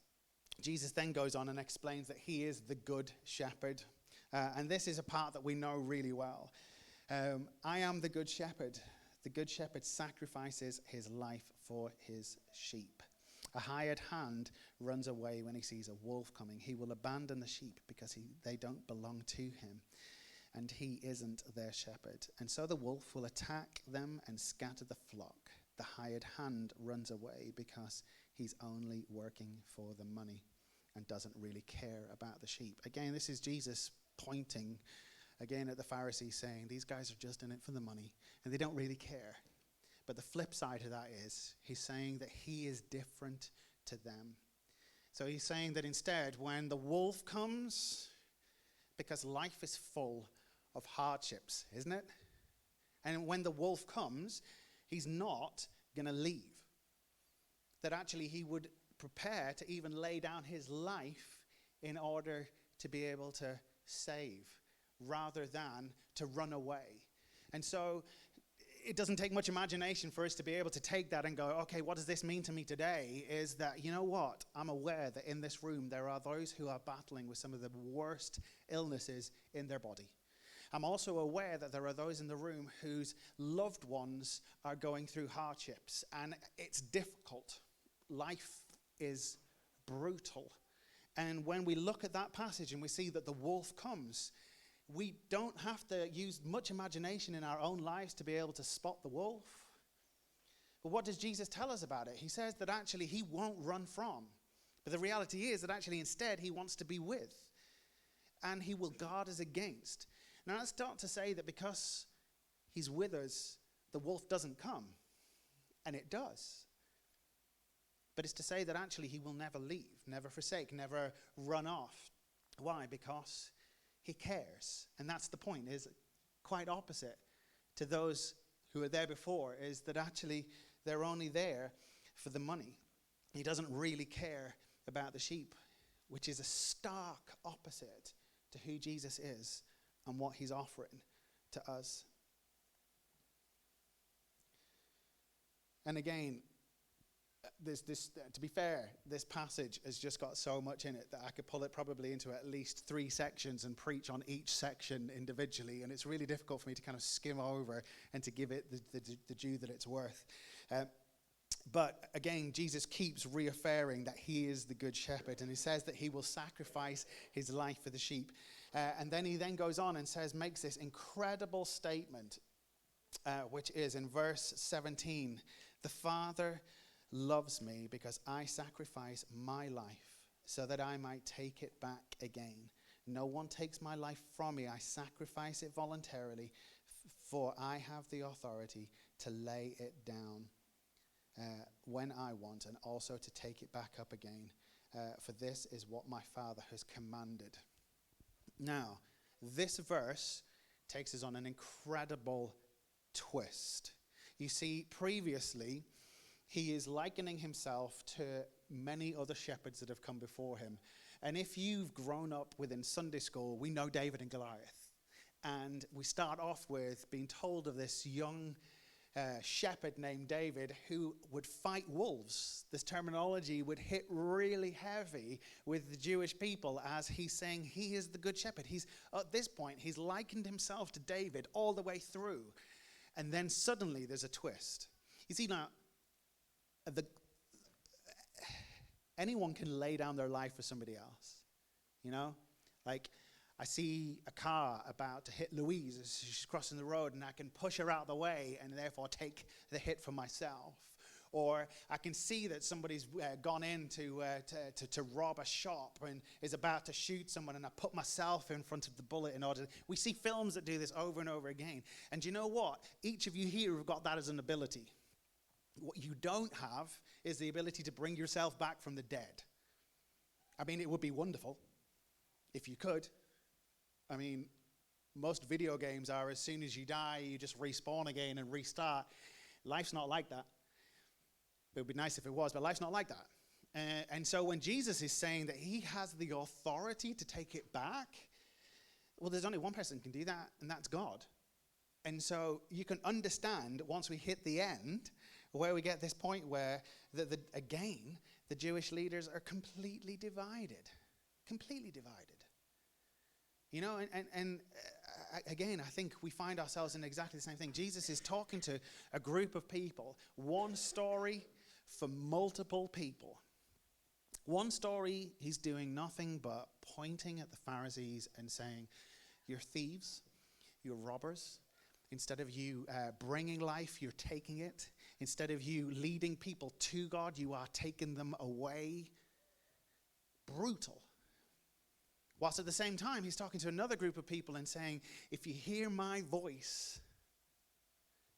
Jesus then goes on and explains that he is the good shepherd. And this is a part that we know really well. I am the good shepherd. The good shepherd sacrifices his life for his sheep. A hired hand runs away when he sees a wolf coming. He will abandon the sheep because they don't belong to him, and he isn't their shepherd. And so the wolf will attack them and scatter the flock. The hired hand runs away because he's only working for the money and doesn't really care about the sheep. Again, this is Jesus pointing again at the Pharisees, saying these guys are just in it for the money and they don't really care. But the flip side of that is he's saying that he is different to them. So he's saying that instead, when the wolf comes, because life is full of hardships, isn't it? And when the wolf comes, he's not going to leave. That actually he would prepare to even lay down his life in order to be able to save rather than to run away. And so it doesn't take much imagination for us to be able to take that and go, okay, what does this mean to me today? Is that, you know what? I'm aware that in this room there are those who are battling with some of the worst illnesses in their body. I'm also aware that there are those in the room whose loved ones are going through hardships, and it's difficult. Life is brutal. And when we look at that passage and we see that the wolf comes, we don't have to use much imagination in our own lives to be able to spot the wolf. But what does Jesus tell us about it? He says that actually he won't run from. But the reality is that actually instead he wants to be with. And he will guard us against. Now that's not to say that because he's with us, the wolf doesn't come. And it does. But it's to say that actually he will never leave, never forsake, never run off. Why? Because he cares. And that's the point, is quite opposite to those who were there before, is that actually they're only there for the money. He doesn't really care about the sheep, which is a stark opposite to who Jesus is and what he's offering to us. And again, to be fair, this passage has just got so much in it that I could pull it probably into at least 3 sections and preach on each section individually, and it's really difficult for me to kind of skim over and to give it the due that it's worth. But again, Jesus keeps reaffirming that he is the good shepherd, and he says that he will sacrifice his life for the sheep. And then he then goes on and makes this incredible statement, which is in verse 17, the Father loves me because I sacrifice my life so that I might take it back again. No one takes my life from me. I sacrifice it voluntarily, for I have the authority to lay it down when I want, and also to take it back up again. For this is what my Father has commanded. Now, this verse takes us on an incredible twist. You see, previously, he is likening himself to many other shepherds that have come before him. And if you've grown up within Sunday school, we know David and Goliath. And we start off with being told of this young shepherd named David who would fight wolves. This terminology would hit really heavy with the Jewish people as he's saying he is the good shepherd. At this point, he's likened himself to David all the way through. And then suddenly there's a twist. You see now, anyone can lay down their life for somebody else, you know? Like, I see a car about to hit Louise as she's crossing the road, and I can push her out of the way and therefore take the hit for myself. Or I can see that somebody's gone in to rob a shop and is about to shoot someone, and I put myself in front of the bullet in order. We see films that do this over and over again. And you know what? Each of you here have got that as an ability. What you don't have is the ability to bring yourself back from the dead. I mean, it would be wonderful if you could. I mean, most video games are as soon as you die, you just respawn again and restart. Life's not like that. It would be nice if it was, but life's not like that. And so when Jesus is saying that he has the authority to take it back, well, there's only one person who can do that, and that's God. And so you can understand, once we hit the end, where we get this point where, again, the Jewish leaders are completely divided. Completely divided. You know, and again, I think we find ourselves in exactly the same thing. Jesus is talking to a group of people. One story for multiple people. One story, he's doing nothing but pointing at the Pharisees and saying, you're thieves, you're robbers. Instead of you bringing life, you're taking it. Instead of you leading people to God, you are taking them away. Brutal. Whilst at the same time, he's talking to another group of people and saying, if you hear my voice,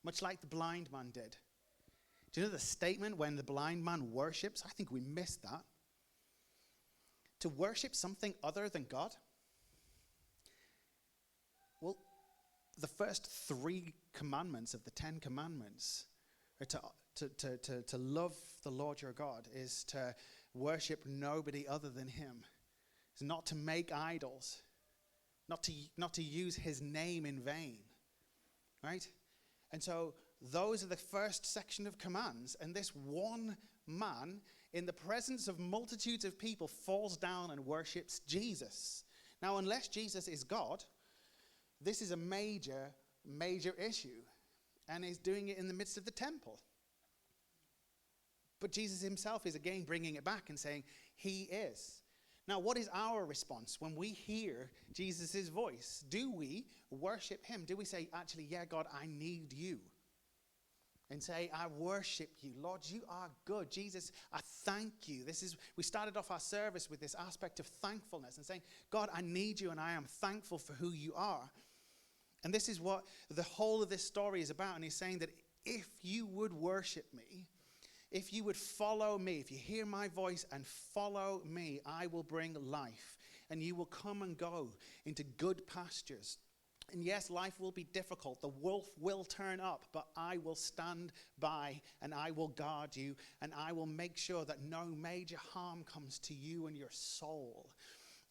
much like the blind man did. Do you know the statement when the blind man worships? I think we missed that. To worship something other than God? Well, the first 3 commandments of the 10 commandments are to love the Lord your God, is to worship nobody other than him. It's not to make idols, not to use his name in vain, right? And so those are the first section of commands, and this one man in the presence of multitudes of people falls down and worships Jesus. Now, unless Jesus is God, this is a major, major issue, and he's doing it in the midst of the temple. But Jesus himself is again bringing it back and saying, he is. Now, what is our response when we hear Jesus' voice? Do we worship him? Do we say, actually, yeah, God, I need you? And say, I worship you. Lord, you are good. Jesus, I thank you. We started off our service with this aspect of thankfulness and saying, God, I need you and I am thankful for who you are. And this is what the whole of this story is about. And he's saying that if you would worship me, if you would follow me, if you hear my voice and follow me, I will bring life. And you will come and go into good pastures. And yes, life will be difficult. The wolf will turn up, but I will stand by and I will guard you and I will make sure that no major harm comes to you and your soul.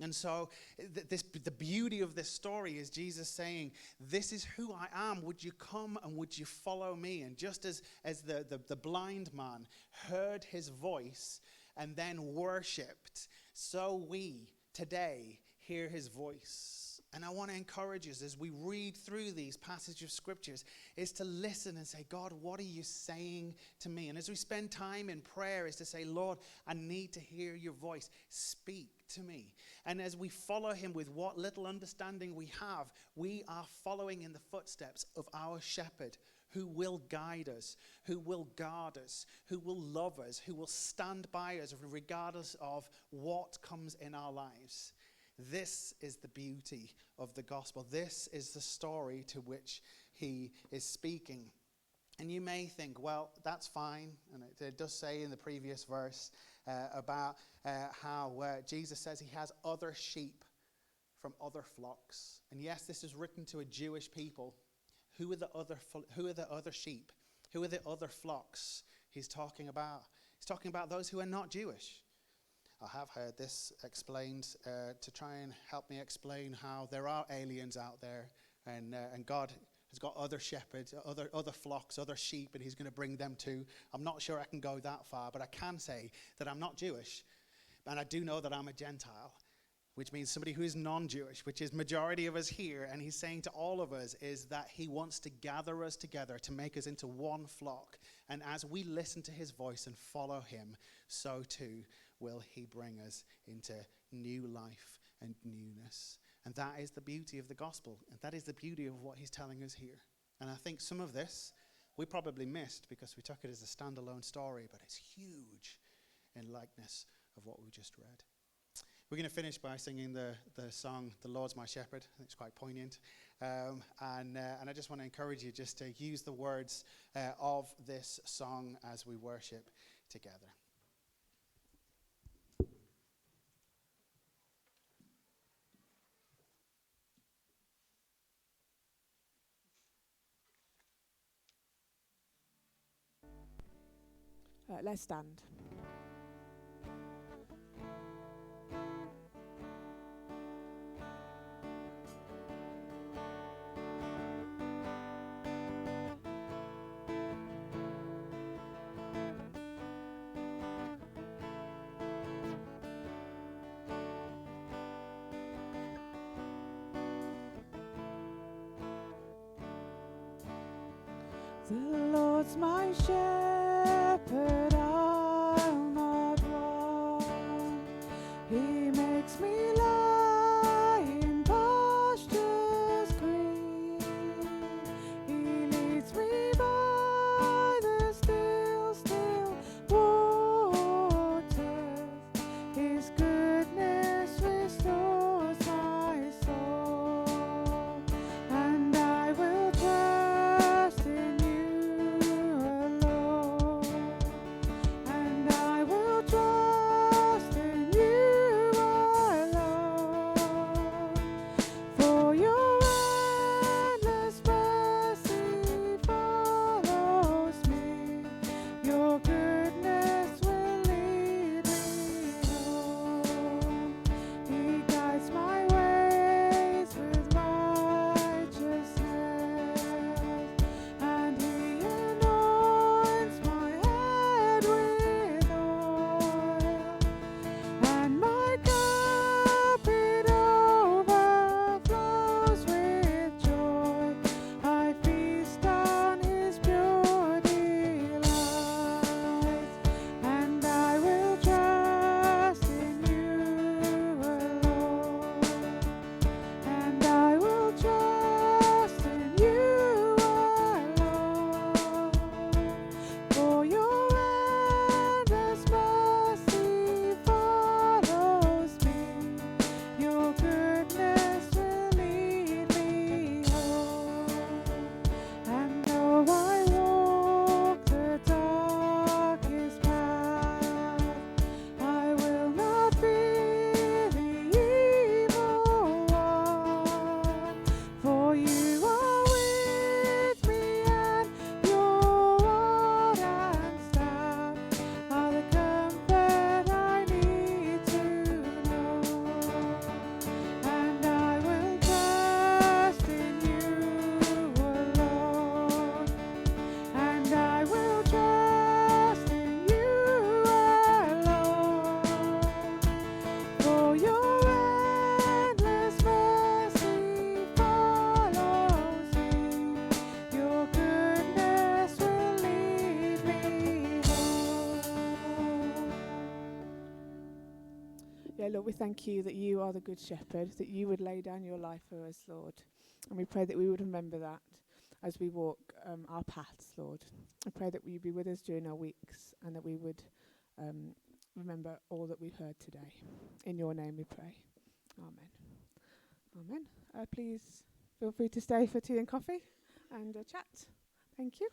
And so the beauty of this story is Jesus saying, this is who I am. Would you come and would you follow me? And just as the blind man heard his voice and then worshipped, so we today hear his voice. And I want to encourage us as we read through these passages of scriptures is to listen and say, God, what are you saying to me? And as we spend time in prayer is to say, Lord, I need to hear your voice. Speak to me. And as we follow him with what little understanding we have, we are following in the footsteps of our shepherd who will guide us, who will guard us, who will love us, who will stand by us regardless of what comes in our lives. This is the beauty of the gospel. This is the story to which he is speaking. And you may think, well, that's fine. And it does say in the previous verse about how Jesus says he has other sheep from other flocks. And yes, this is written to a Jewish people. Who are the other sheep? Who are the other flocks he's talking about? He's talking about those who are not Jewish. I have heard this explained to try and help me explain how there are aliens out there and God has got other shepherds, other flocks, other sheep, and he's going to bring them too. I'm not sure I can go that far, but I can say that I'm not Jewish, and I do know that I'm a Gentile, which means somebody who is non-Jewish, which is majority of us here, and he's saying to all of us is that he wants to gather us together to make us into one flock, and as we listen to his voice and follow him, so too will he bring us into new life and newness. And that is the beauty of the gospel. And that is the beauty of what he's telling us here. And I think some of this we probably missed because we took it as a standalone story, but it's huge in likeness of what we just read. We're going to finish by singing the song, The Lord's My Shepherd. I think it's quite poignant. And I just want to encourage you just to use the words of this song as we worship together. Let's stand. The Lord's my shepherd, today, Lord, we thank you that you are the good shepherd, that you would lay down your life for us, Lord. And we pray that we would remember that as we walk our paths, Lord. I pray that you be with us during our weeks and that we would remember all that we've heard today. In your name we pray. Amen. Amen. Please feel free to stay for tea and coffee and chat. Thank you.